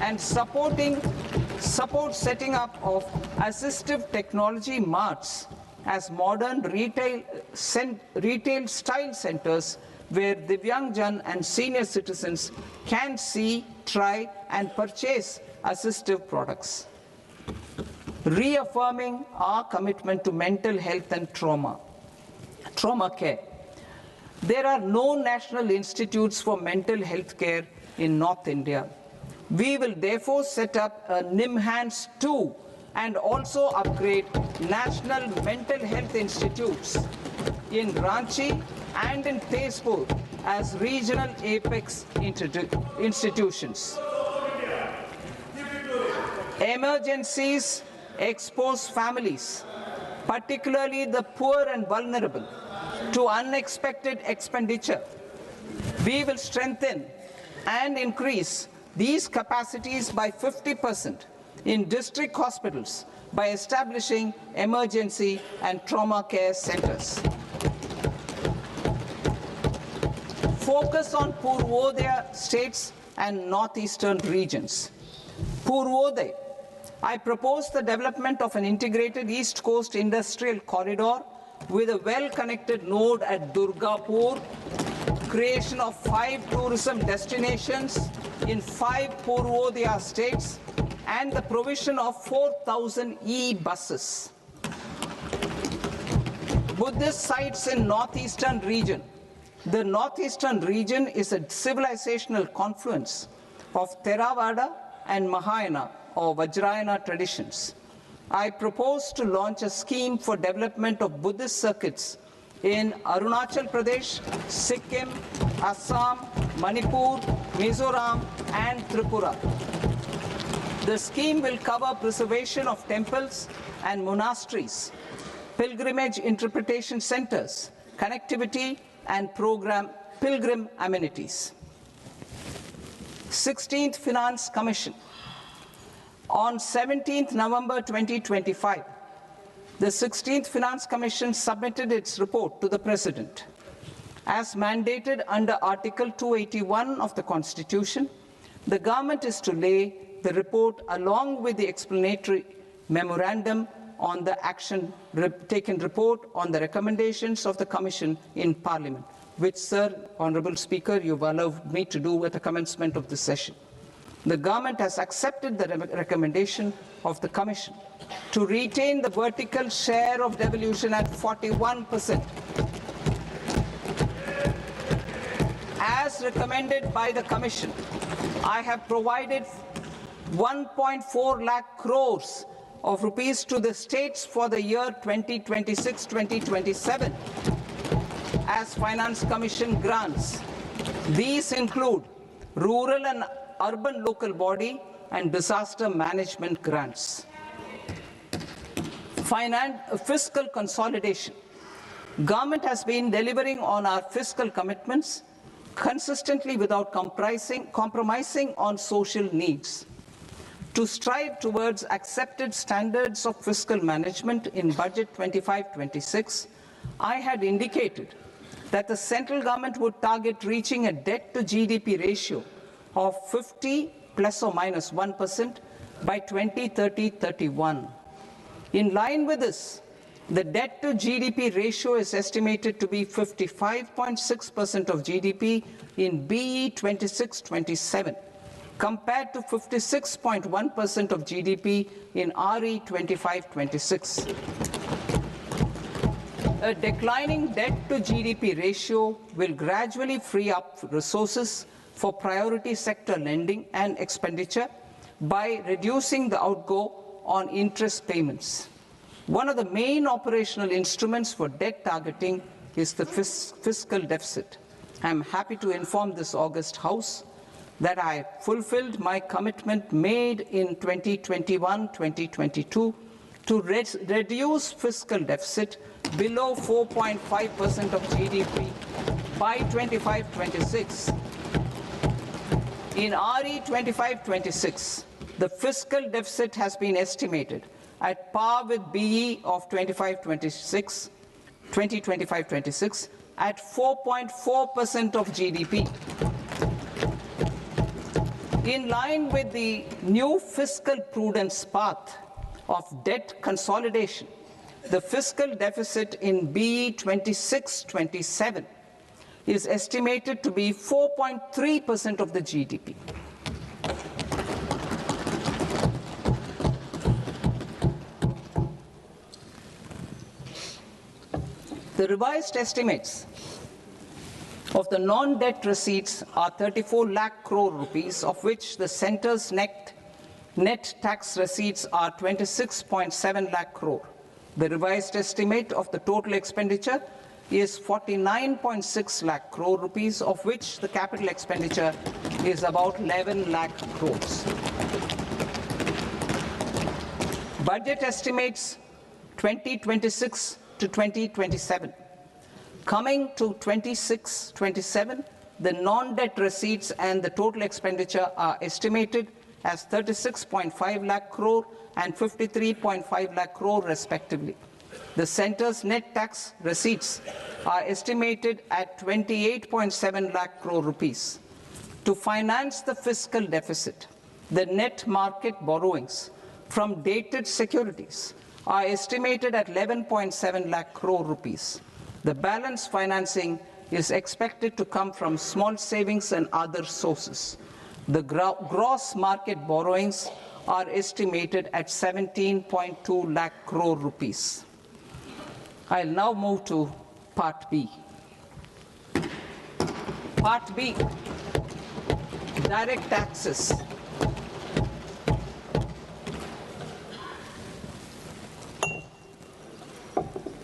and support setting up of assistive technology marts as modern retail style centers where Divyangjan and senior citizens can see, try, and purchase assistive products. Reaffirming our commitment to mental health and trauma care. There are no national institutes for mental health care in North India. We will therefore set up a NIMHANS 2 and also upgrade national mental health institutes in Ranchi and in Tezpur as regional apex institutions. Emergencies expose families, particularly the poor and vulnerable, to unexpected expenditure. We will strengthen and increase these capacities by 50% in district hospitals by establishing emergency and trauma care centers. Focus on Purvodaya states and northeastern regions. Purvodaya. I propose the development of an integrated East Coast industrial corridor with a well-connected node at Durgapur, creation of 5 tourism destinations in 5 Purvodaya states, and the provision of 4,000 e-buses. Buddhist sites in northeastern region. The northeastern region is a civilizational confluence of Theravada and Mahayana or Vajrayana traditions. I propose to launch a scheme for development of Buddhist circuits in Arunachal Pradesh, Sikkim, Assam, Manipur, Mizoram, and Tripura. The scheme will cover preservation of temples and monasteries, pilgrimage interpretation centers, connectivity, and pilgrim amenities. 16th Finance Commission. On 17th November 2025, the 16th Finance Commission submitted its report to the President. As mandated under Article 281 of the Constitution, the government is to lay the report along with the explanatory memorandum on the action taken report on the recommendations of the Commission in Parliament, which, Sir, Honourable Speaker, you've allowed me to do at the commencement of this session. The government has accepted the recommendation of the Commission to retain the vertical share of devolution at 41%. As recommended by the Commission, I have provided 1.4 lakh crores of rupees to the states for the year 2026-2027 as Finance Commission grants. These include rural and urban local body and disaster management grants. Fiscal consolidation. Government has been delivering on our fiscal commitments consistently without compromising on social needs. To strive towards accepted standards of fiscal management in Budget 25-26, I had indicated that the central government would target reaching a debt to GDP ratio of 50 plus or minus 1% by 2030-31. In line with this, the debt to GDP ratio is estimated to be 55.6% of GDP in BE 26-27, compared to 56.1% of GDP in RE 25-26. A declining debt to GDP ratio will gradually free up resources for priority sector lending and expenditure by reducing the outgo on interest payments. One of the main operational instruments for debt targeting is the fiscal deficit. I am happy to inform this august House that I fulfilled my commitment made in 2021-2022 to reduce fiscal deficit below 4.5% of GDP by 25-26. In RE 25-26, the fiscal deficit has been estimated at par with BE of 2025-26 at 4.4% of GDP. In line with the new fiscal prudence path of debt consolidation, the fiscal deficit in BE 26-27 is estimated to be 4.3% of the GDP. The revised estimates of the non-debt receipts are 34 lakh crore rupees, of which the centre's net tax receipts are 26.7 lakh crore. The revised estimate of the total expenditure is 49.6 lakh crore rupees, of which the capital expenditure is about 11 lakh crores. Budget estimates 2026 to 2027. Coming to 26-27, the non-debt receipts and the total expenditure are estimated as 36.5 lakh crore and 53.5 lakh crore respectively. The centre's net tax receipts are estimated at 28.7 lakh crore rupees. To finance the fiscal deficit, the net market borrowings from dated securities are estimated at 11.7 lakh crore rupees. The balance financing is expected to come from small savings and other sources. The gross market borrowings are estimated at 17.2 lakh crore rupees. I'll now move to Part B. Part B, direct taxes.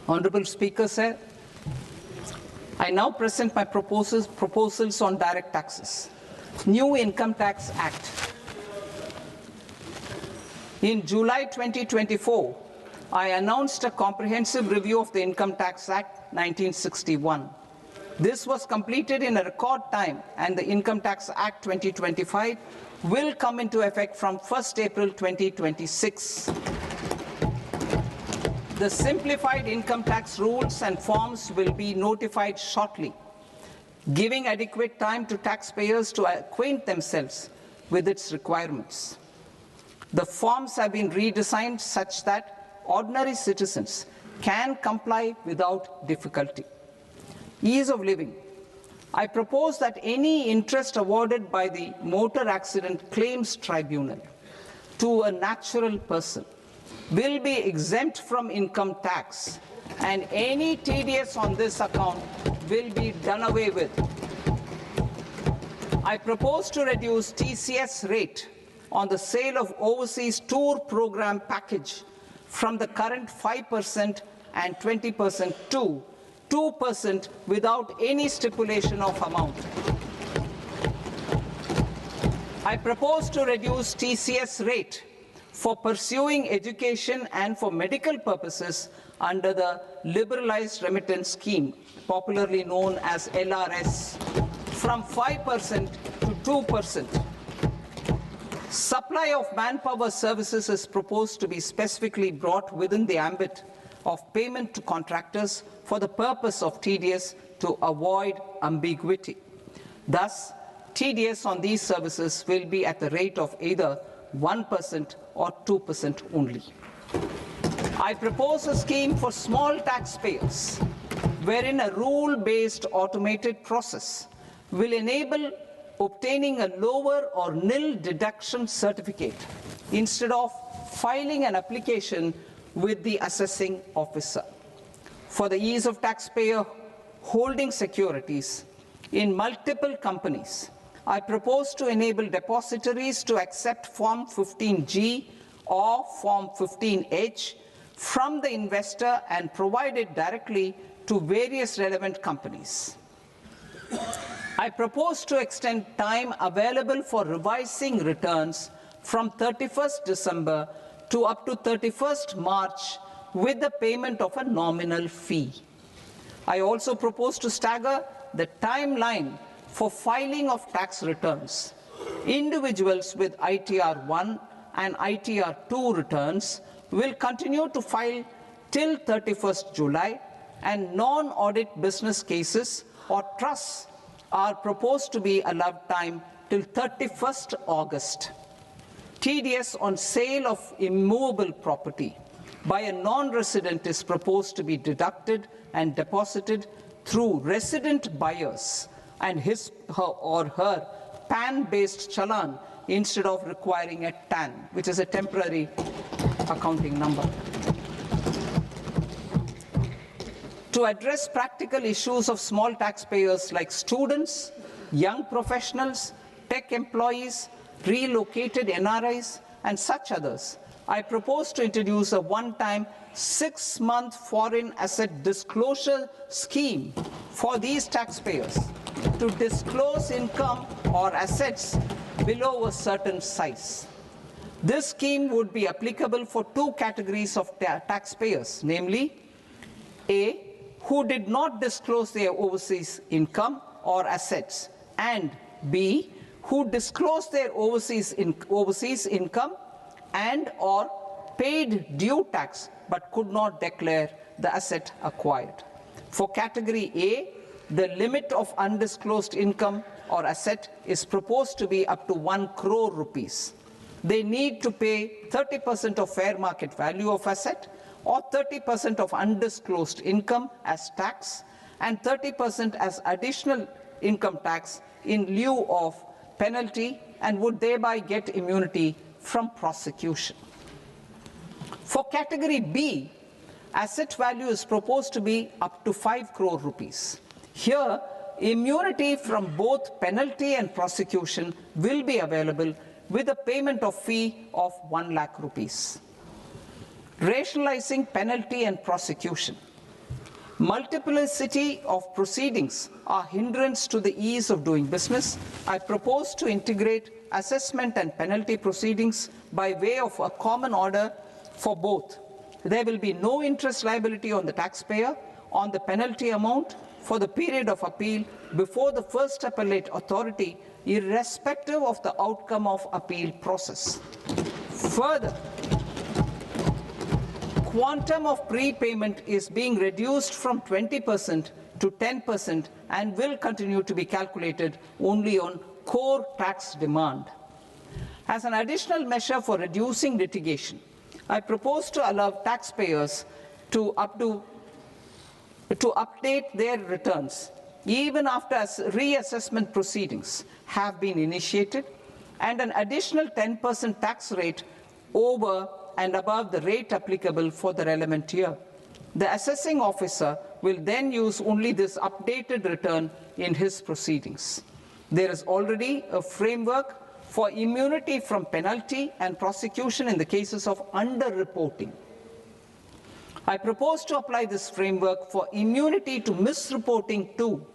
Honorable Speaker, sir, I now present my proposals on direct taxes. New Income Tax Act. In July 2024, I announced a comprehensive review of the Income Tax Act 1961. This was completed in a record time, and the Income Tax Act 2025 will come into effect from 1st April 2026. The simplified income tax rules and forms will be notified shortly, giving adequate time to taxpayers to acquaint themselves with its requirements. The forms have been redesigned such that ordinary citizens can comply without difficulty. Ease of living. I propose that any interest awarded by the Motor Accident Claims Tribunal to a natural person will be exempt from income tax, and any TDS on this account will be done away with. I propose to reduce TCS rate on the sale of overseas tour program package from the current 5% and 20% to 2% without any stipulation of amount. I propose to reduce TCS rate for pursuing education and for medical purposes under the Liberalized Remittance Scheme, popularly known as LRS, from 5% to 2%. Supply of manpower services is proposed to be specifically brought within the ambit of payment to contractors for the purpose of TDS to avoid ambiguity. Thus, TDS on these services will be at the rate of either 1% or 2% only. I propose a scheme for small taxpayers, wherein a rule-based automated process will enable obtaining a lower or nil deduction certificate instead of filing an application with the assessing officer. For the ease of taxpayer holding securities in multiple companies, I propose to enable depositories to accept Form 15G or Form 15H from the investor and provide it directly to various relevant companies. I propose to extend time available for revising returns from 31st December to up to 31st March with the payment of a nominal fee. I also propose to stagger the timeline for filing of tax returns. Individuals with ITR 1 and ITR 2 returns will continue to file till 31st July, and non-audit business cases or trusts are proposed to be allowed time till 31st August. TDS on sale of immovable property by a non-resident is proposed to be deducted and deposited through resident buyers and his or her PAN-based challan instead of requiring a TAN, which is a temporary accounting number. To address practical issues of small taxpayers like students, young professionals, tech employees, relocated NRIs, and such others, I propose to introduce a one-time 6-month foreign asset disclosure scheme for these taxpayers to disclose income or assets below a certain size. This scheme would be applicable for two categories of taxpayers, namely, A, who did not disclose their overseas income or assets, and B, who disclosed their overseas income and or paid due tax but could not declare the asset acquired. For category A, the limit of undisclosed income or asset is proposed to be up to 1 crore rupees. they need to pay 30% of fair market value of asset or 30% of undisclosed income as tax and 30% as additional income tax in lieu of penalty, and would thereby get immunity from prosecution. For category B, asset value is proposed to be up to 5 crore rupees. Here, immunity from both penalty and prosecution will be available with a payment of fee of 1 lakh rupees. Rationalizing penalty and prosecution. Multiplicity of proceedings are hindrance to the ease of doing business. I propose to integrate assessment and penalty proceedings by way of a common order for both. There will be no interest liability on the taxpayer on the penalty amount for the period of appeal before the first appellate authority, irrespective of the outcome of appeal process. Further, quantum of prepayment is being reduced from 20% to 10% and will continue to be calculated only on core tax demand. As an additional measure for reducing litigation, I propose to allow taxpayers to update their returns even after reassessment proceedings have been initiated, and an additional 10% tax rate over and above the rate applicable for the relevant year. The assessing officer will then use only this updated return in his proceedings. There is already a framework for immunity from penalty and prosecution in the cases of underreporting. I propose to apply this framework for immunity to misreporting too.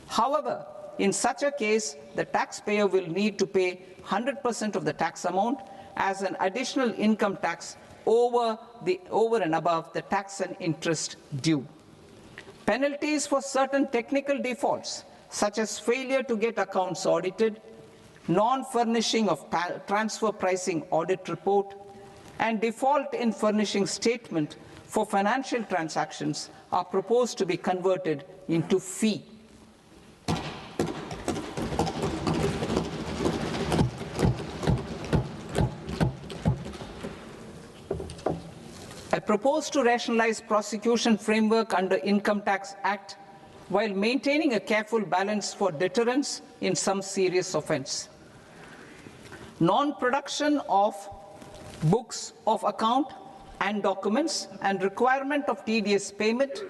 However, in such a case, the taxpayer will need to pay 100% of the tax amount as an additional income tax over and above the tax and interest due. Penalties for certain technical defaults, such as failure to get accounts audited, non-furnishing of transfer pricing audit report, and default in furnishing statement for financial transactions, are proposed to be converted into fee. I propose to rationalize prosecution framework under Income Tax Act while maintaining a careful balance for deterrence in some serious offence. Non-production of books of account and documents and requirement of TDS payment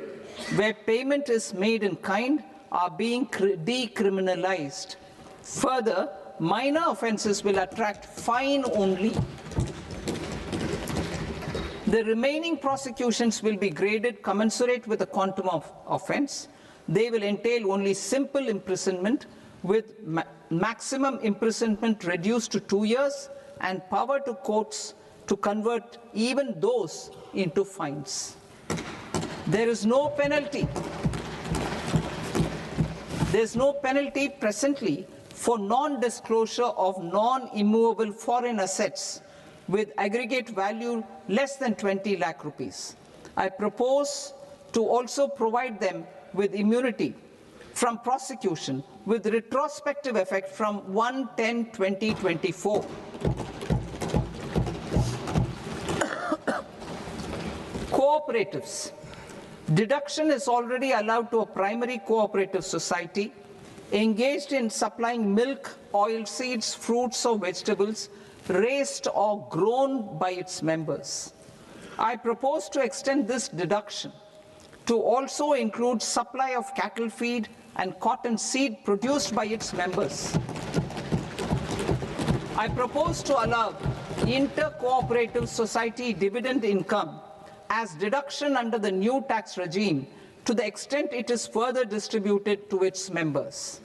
where payment is made in kind are being decriminalized. Further, minor offences will attract fine only. The remaining prosecutions will be graded commensurate with the quantum of offence. They will entail only simple imprisonment with maximum imprisonment reduced to 2 years and power to courts to convert even those into fines. There is no penalty. There is no penalty presently for non-disclosure of non-immovable foreign assets with aggregate value less than 20 lakh rupees. I propose to also provide them with immunity from prosecution with retrospective effect from 1/10/2024. Cooperatives. Deduction is already allowed to a primary cooperative society engaged in supplying milk, oilseeds, fruits or vegetables raised or grown by its members. I propose to extend this deduction to also include supply of cattle feed and cotton seed produced by its members. I propose to allow inter-cooperative society dividend income as deduction under the new tax regime to the extent it is further distributed to its members.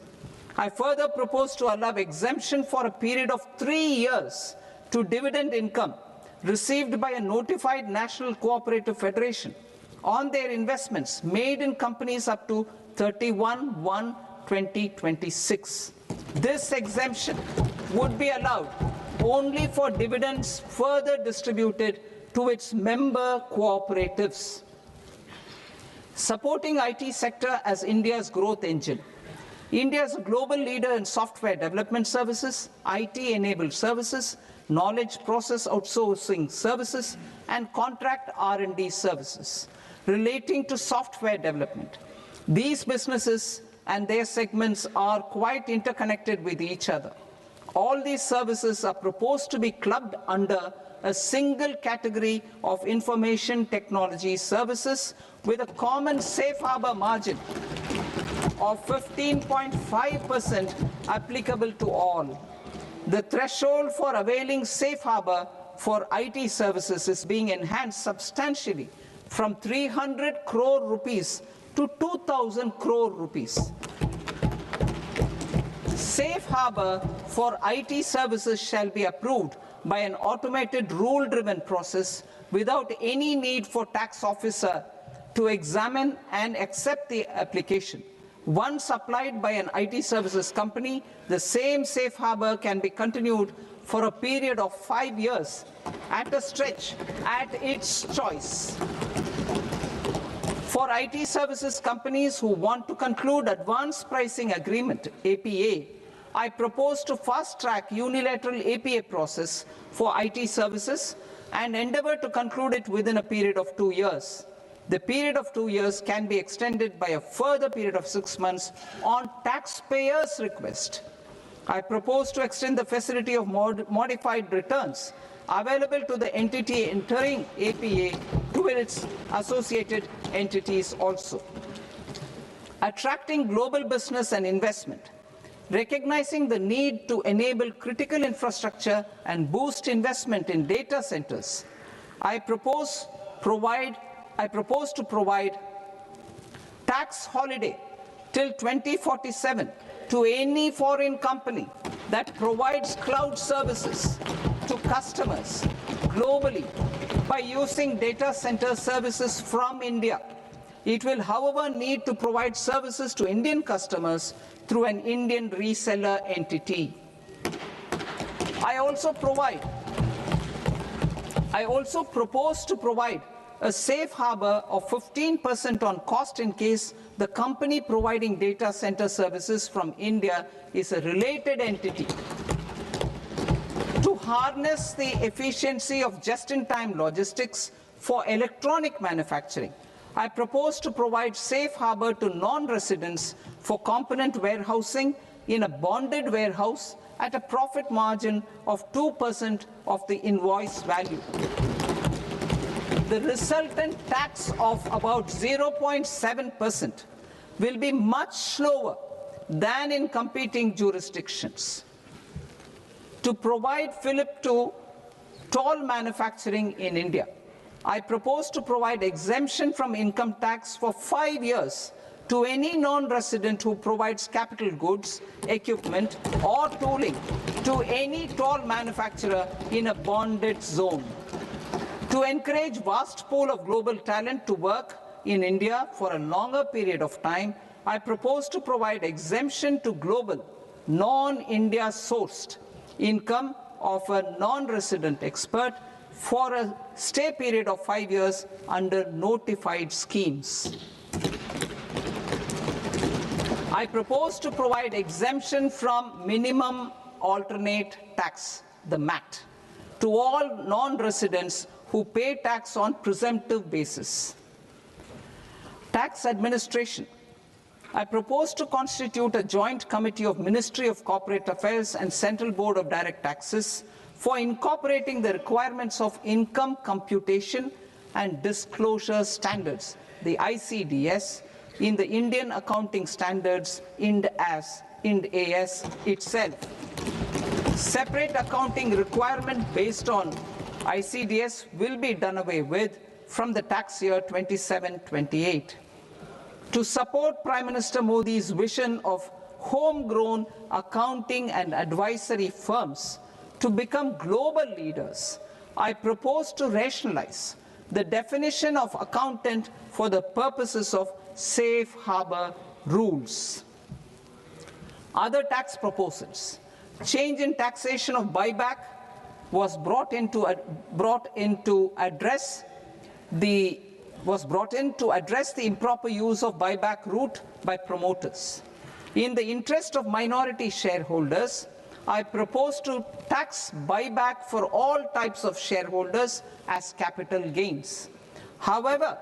I further propose to allow exemption for a period of 3 years to dividend income received by a notified national cooperative federation on their investments made in companies up to 31/1/2026. This exemption would be allowed only for dividends further distributed to its member cooperatives. Supporting IT sector as India's growth engine. India is a global leader in software development services, IT-enabled services, knowledge process outsourcing services, and contract R&D services relating to software development. These businesses and their segments are quite interconnected with each other. All these services are proposed to be clubbed under a single category of information technology services with a common safe harbor margin of 15.5% applicable to all. The threshold for availing safe harbor for IT services is being enhanced substantially from 300 crore rupees to 2,000 crore rupees. Safe harbor for IT services shall be approved by an automated rule-driven process without any need for tax officer to examine and accept the application. Once applied by an IT services company, the same safe harbor can be continued for a period of 5 years at a stretch at its choice. For IT services companies who want to conclude advanced pricing agreement, APA, I propose to fast-track unilateral APA process for IT services and endeavor to conclude it within a period of 2 years. The period of 2 years can be extended by a further period of 6 months on taxpayers' request. I propose to extend the facility of modified returns available to the entity entering APA to its associated entities also. Attracting global business and investment. Recognizing the need to enable critical infrastructure and boost investment in data centers, I propose to provide tax holiday till 2047 to any foreign company that provides cloud services to customers globally by using data center services from India. It will, however, need to provide services to Indian customers through an Indian reseller entity. I also propose to provide a safe harbor of 15% on cost in case the company providing data center services from India is a related entity. To harness the efficiency of just-in-time logistics for electronic manufacturing, I propose to provide safe harbor to non-residents for component warehousing in a bonded warehouse at a profit margin of 2% of the invoice value. The resultant tax of about 0.7% will be much lower than in competing jurisdictions. To provide fillip to toll manufacturing in India, I propose to provide exemption from income tax for 5 years to any non-resident who provides capital goods, equipment, or tooling to any toll manufacturer in a bonded zone. To encourage vast pool of global talent to work in India for a longer period of time, I propose to provide exemption to global, non-India sourced income of a non-resident expert for a stay period of 5 years under notified schemes. I propose to provide exemption from minimum alternate tax, the MAT, to all non-residents who pay tax on presumptive basis. Tax administration. I propose to constitute a joint committee of Ministry of Corporate Affairs and Central Board of Direct Taxes for incorporating the requirements of income computation and disclosure standards, the ICDS, in the Indian Accounting Standards, IND AS itself. Separate accounting requirement based on ICDS will be done away with from the tax year 27-28. To support Prime Minister Modi's vision of homegrown accounting and advisory firms to become global leaders, I propose to rationalize the definition of accountant for the purposes of safe harbor rules. Other tax proposals. Change in taxation of buyback was brought in to address the improper use of buyback route by promoters. In the interest of minority shareholders, I propose to tax buyback for all types of shareholders as capital gains. However,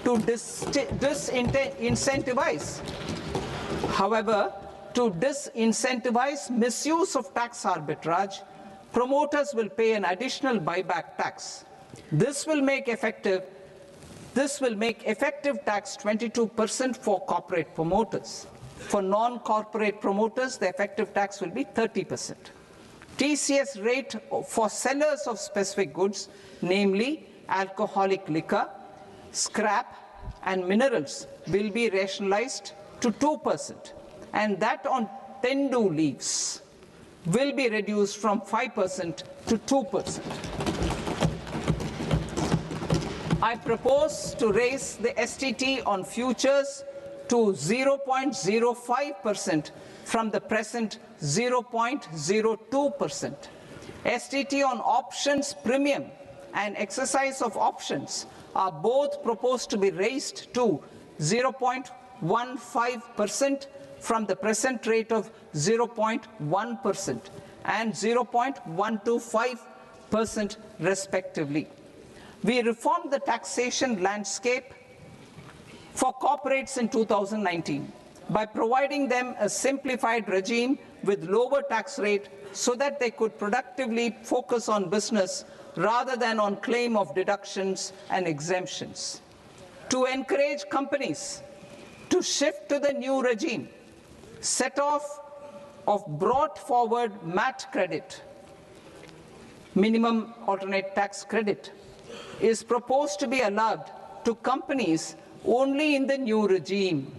to disincentivize misuse of tax arbitrage, promoters will pay an additional buyback tax. This will make effective tax 22% for corporate promoters. For non-corporate promoters, the effective tax will be 30%. TCS rate for sellers of specific goods, namely alcoholic liquor, scrap, and minerals, will be rationalized to 2%, and that on tendu leaves will be reduced from 5% to 2%. I propose to raise the STT on futures to 0.05% from the present 0.02%. STT on options premium and exercise of options are both proposed to be raised to 0.15% from the present rate of 0.1% and 0.125% respectively. We reformed the taxation landscape for corporates in 2019 by providing them a simplified regime with lower tax rate so that they could productively focus on business rather than on claim of deductions and exemptions. To encourage companies to shift to the new regime, set off of brought forward MAT credit, minimum alternate tax credit, is proposed to be allowed to companies only in the new regime.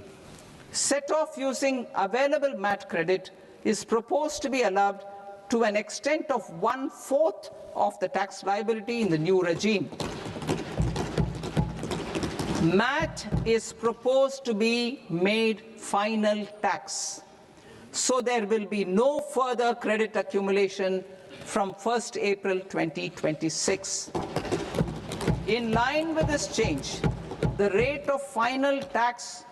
Set off using available MAT credit is proposed to be allowed to an extent of 1/4 of the tax liability in the new regime. MAT is proposed to be made final tax, so there will be no further credit accumulation from 1st April 2026. In line with this change, the rate of final tax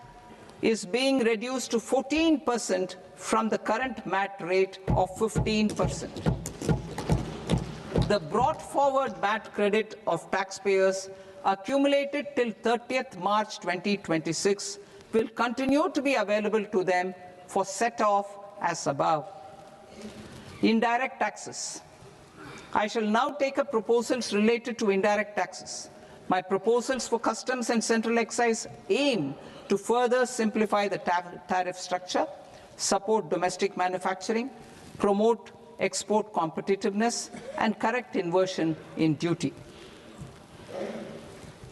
is being reduced to 14% from the current MAT rate of 15%. The brought forward MAT credit of taxpayers accumulated till 30th March 2026 will continue to be available to them for set-off as above. Indirect taxes. I shall now take up proposals related to indirect taxes. My proposals for customs and central excise aim to further simplify the tariff structure, support domestic manufacturing, promote export competitiveness, and correct inversion in duty.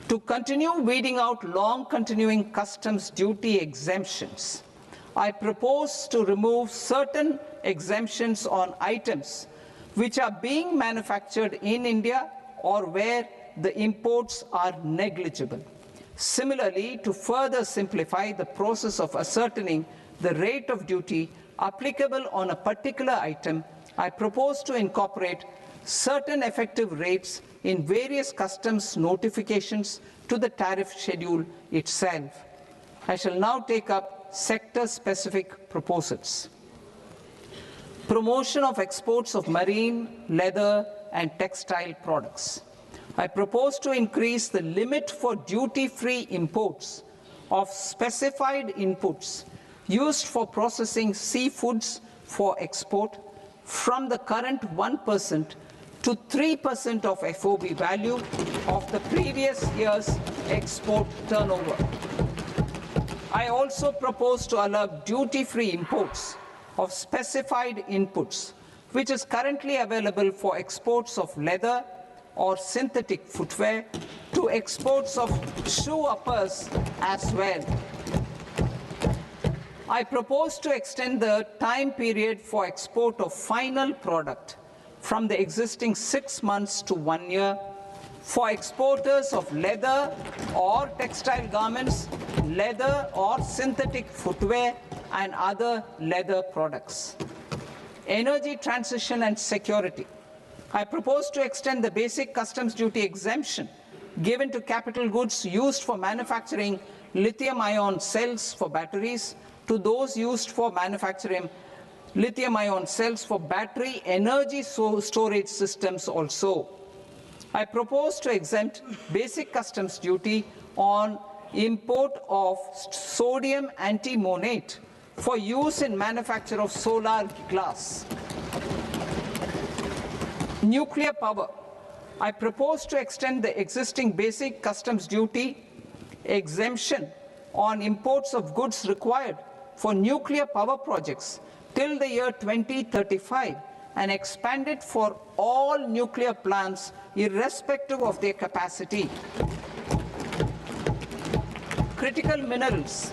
To continue weeding out long-continuing customs duty exemptions, I propose to remove certain exemptions on items which are being manufactured in India or where the imports are negligible. Similarly, to further simplify the process of ascertaining the rate of duty applicable on a particular item, I propose to incorporate certain effective rates in various customs notifications to the tariff schedule itself. I shall now take up sector-specific proposals. Promotion of exports of marine, leather, and textile products. I propose to increase the limit for duty-free imports of specified inputs used for processing seafoods for export from the current 1% to 3% of FOB value of the previous year's export turnover. I also propose to allow duty-free imports of specified inputs, which is currently available for exports of leather or synthetic footwear, to exports of shoe uppers as well. I propose to extend the time period for export of final product from the existing 6 months to 1 year for exporters of leather or textile garments, leather or synthetic footwear, and other leather products. Energy transition and security. I propose to extend the basic customs duty exemption given to capital goods used for manufacturing lithium-ion cells for batteries to those used for manufacturing lithium-ion cells for battery energy storage systems also. I propose to exempt basic customs duty on import of sodium antimonate for use in manufacture of solar glass. Nuclear power. I propose to extend the existing basic customs duty exemption on imports of goods required for nuclear power projects till the year 2035 and expand it for all nuclear plants irrespective of their capacity. Critical minerals.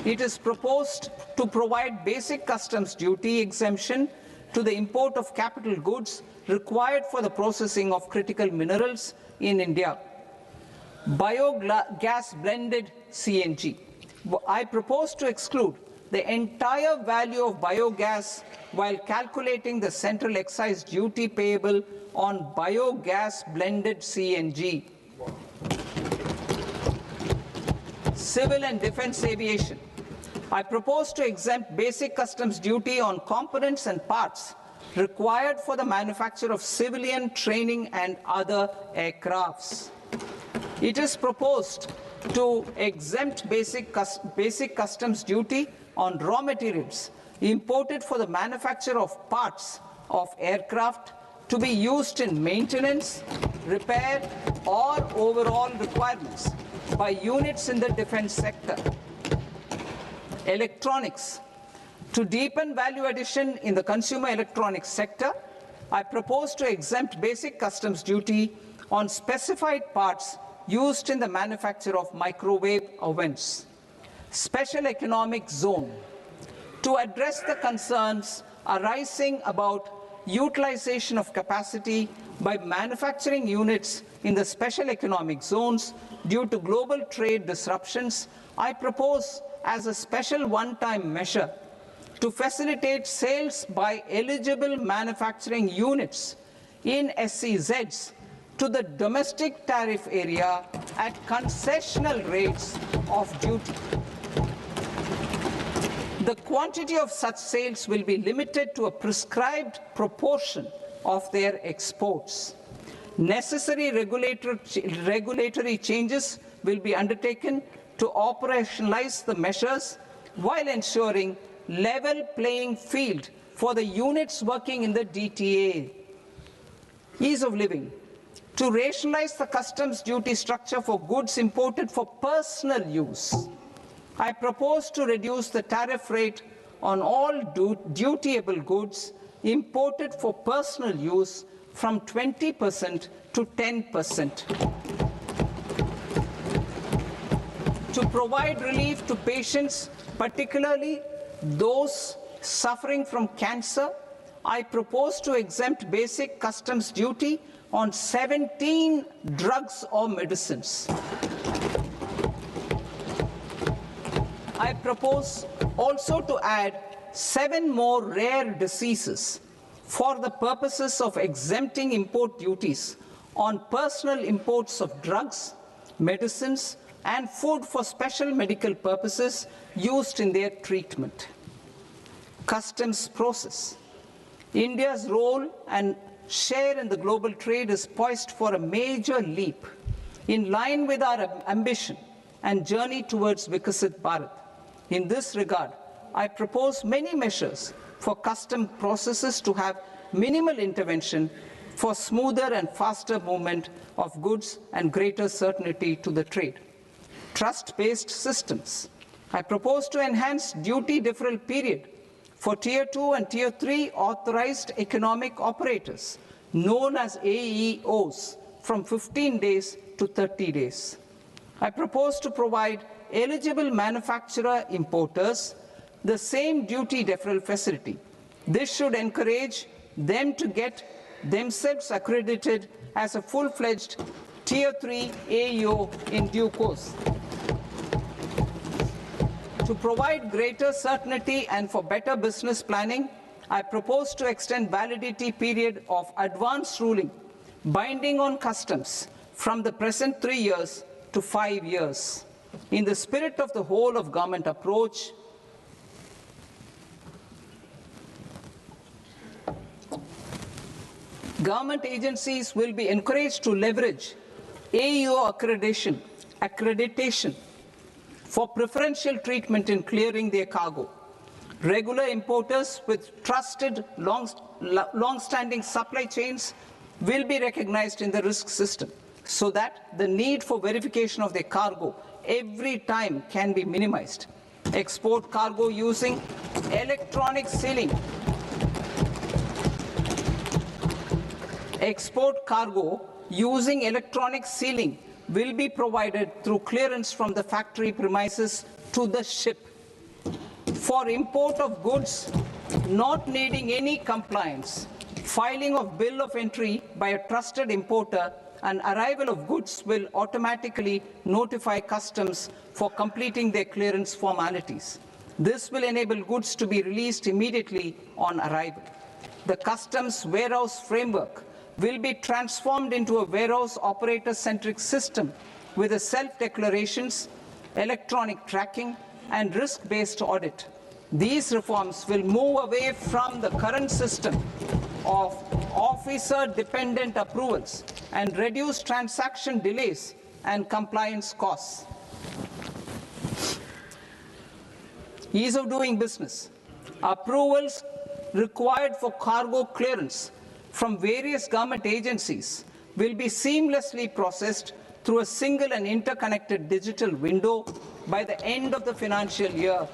It is proposed to provide basic customs duty exemption to the import of capital goods required for the processing of critical minerals in India. Biogas blended CNG. I propose to exclude the entire value of biogas while calculating the central excise duty payable on biogas blended CNG. Civil and defense aviation. I propose to exempt basic customs duty on components and parts required for the manufacture of civilian training and other aircrafts. It is proposed to exempt basic customs duty on raw materials imported for the manufacture of parts of aircraft to be used in maintenance, repair, or overall requirements by units in the defense sector. Electronics. To deepen value addition in the consumer electronics sector, I propose to exempt basic customs duty on specified parts used in the manufacture of microwave ovens. Special economic zone. To address the concerns arising about utilization of capacity by manufacturing units in the special economic zones due to global trade disruptions, I propose as a special one-time measure to facilitate sales by eligible manufacturing units in SEZs to the domestic tariff area at concessional rates of duty. The quantity of such sales will be limited to a prescribed proportion of their exports. Necessary regulatory changes will be undertaken to operationalize the measures while ensuring level playing field for the units working in the DTA. Ease of living. To rationalize the customs duty structure for goods imported for personal use, I propose to reduce the tariff rate on all dutiable goods imported for personal use from 20% to 10%. To provide relief to patients, particularly those suffering from cancer, I propose to exempt basic customs duty on 17 drugs or medicines. I propose also to add 7 more rare diseases for the purposes of exempting import duties on personal imports of drugs, medicines, and food for special medical purposes used in their treatment. Customs process. India's role and share in the global trade is poised for a major leap in line with our ambition and journey towards Vikasit Bharat. In this regard, I propose many measures for custom processes to have minimal intervention for smoother and faster movement of goods and greater certainty to the trade. Trust-based systems. I propose to enhance duty deferral period for Tier 2 and Tier 3 authorized economic operators, known as AEOs, from 15 days to 30 days. I propose to provide eligible manufacturer importers the same duty deferral facility. This should encourage them to get themselves accredited as a full-fledged Tier 3 AEO in due course. To provide greater certainty and for better business planning, I propose to extend validity period of advance ruling binding on customs from the present 3 years to 5 years. In the spirit of the whole of government approach, Government agencies will be encouraged to leverage AEO accreditation for preferential treatment in clearing their cargo. Regular importers with trusted, long-standing supply chains will be recognized in the risk system so that the need for verification of their cargo every time can be minimized. Export cargo using electronic sealing. Export cargo using electronic sealing will be provided through clearance from the factory premises to the ship. For import of goods not needing any compliance, filing of bill of entry by a trusted importer and arrival of goods will automatically notify customs for completing their clearance formalities. This will enable goods to be released immediately on arrival. The customs warehouse framework will be transformed into a warehouse operator-centric system with a self-declarations, electronic tracking, and risk-based audit. These reforms will move away from the current system of officer-dependent approvals and reduce transaction delays and compliance costs. Ease of doing business. Approvals required for cargo clearance from various government agencies will be seamlessly processed through a single and interconnected digital window by the end of the financial year.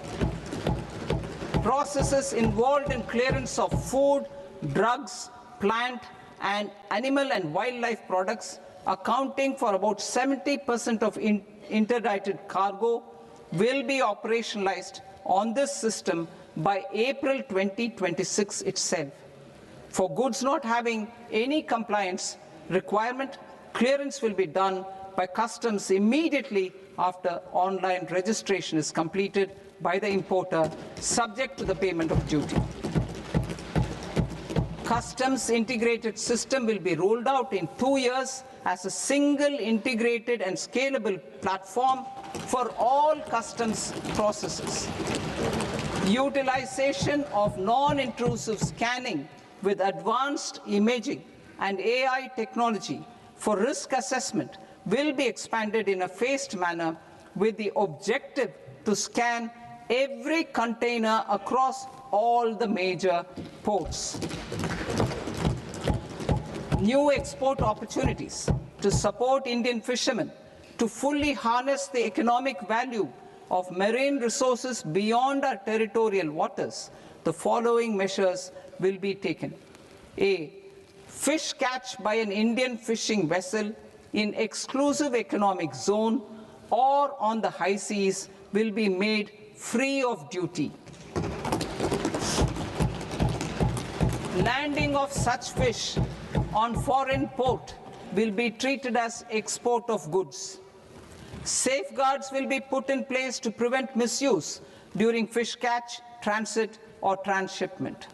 Processes involved in clearance of food, drugs, plant, and animal and wildlife products, accounting for about 70% of interdicted cargo, will be operationalized on this system by April 2026 itself. For goods not having any compliance requirement, clearance will be done by customs immediately after online registration is completed by the importer, subject to the payment of duty. Customs integrated system will be rolled out in 2 years as a single integrated and scalable platform for all customs processes. Utilization of non-intrusive scanning with advanced imaging and AI technology for risk assessment will be expanded in a phased manner with the objective to scan every container across all the major ports. New export opportunities to support Indian fishermen to fully harness the economic value of marine resources beyond our territorial waters. The following measures will be taken. A. Fish catch by an Indian fishing vessel in exclusive economic zone or on the high seas will be made free of duty. Landing of such fish on foreign port will be treated as export of goods. Safeguards will be put in place to prevent misuse during fish catch, transit, or transshipment.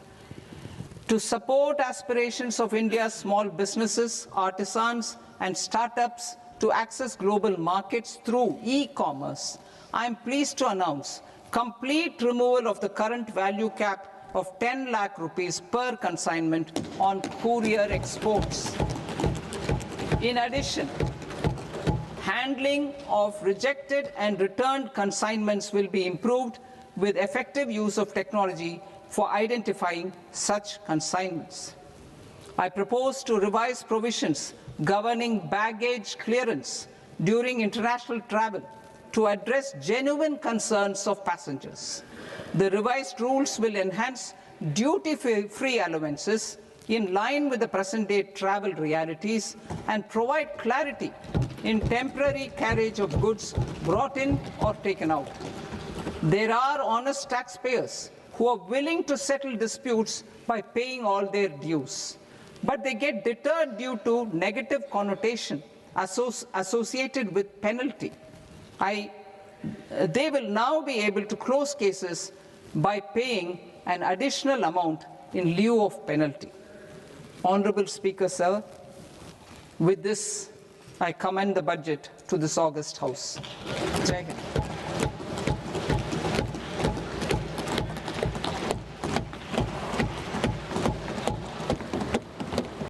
To support aspirations of India's small businesses, artisans, and startups to access global markets through e-commerce, I am pleased to announce complete removal of the current value cap of 10 lakh rupees per consignment on courier exports. In addition, handling of rejected and returned consignments will be improved with effective use of technology for identifying such consignments. I propose to revise provisions governing baggage clearance during international travel to address genuine concerns of passengers. The revised rules will enhance duty-free allowances in line with the present-day travel realities and provide clarity in temporary carriage of goods brought in or taken out. There are honest taxpayers who are willing to settle disputes by paying all their dues, but they get deterred due to negative connotation associated with penalty. They will now be able to close cases by paying an additional amount in lieu of penalty. Honorable Speaker, sir, with this, I commend the budget to this august House. Jai Hind.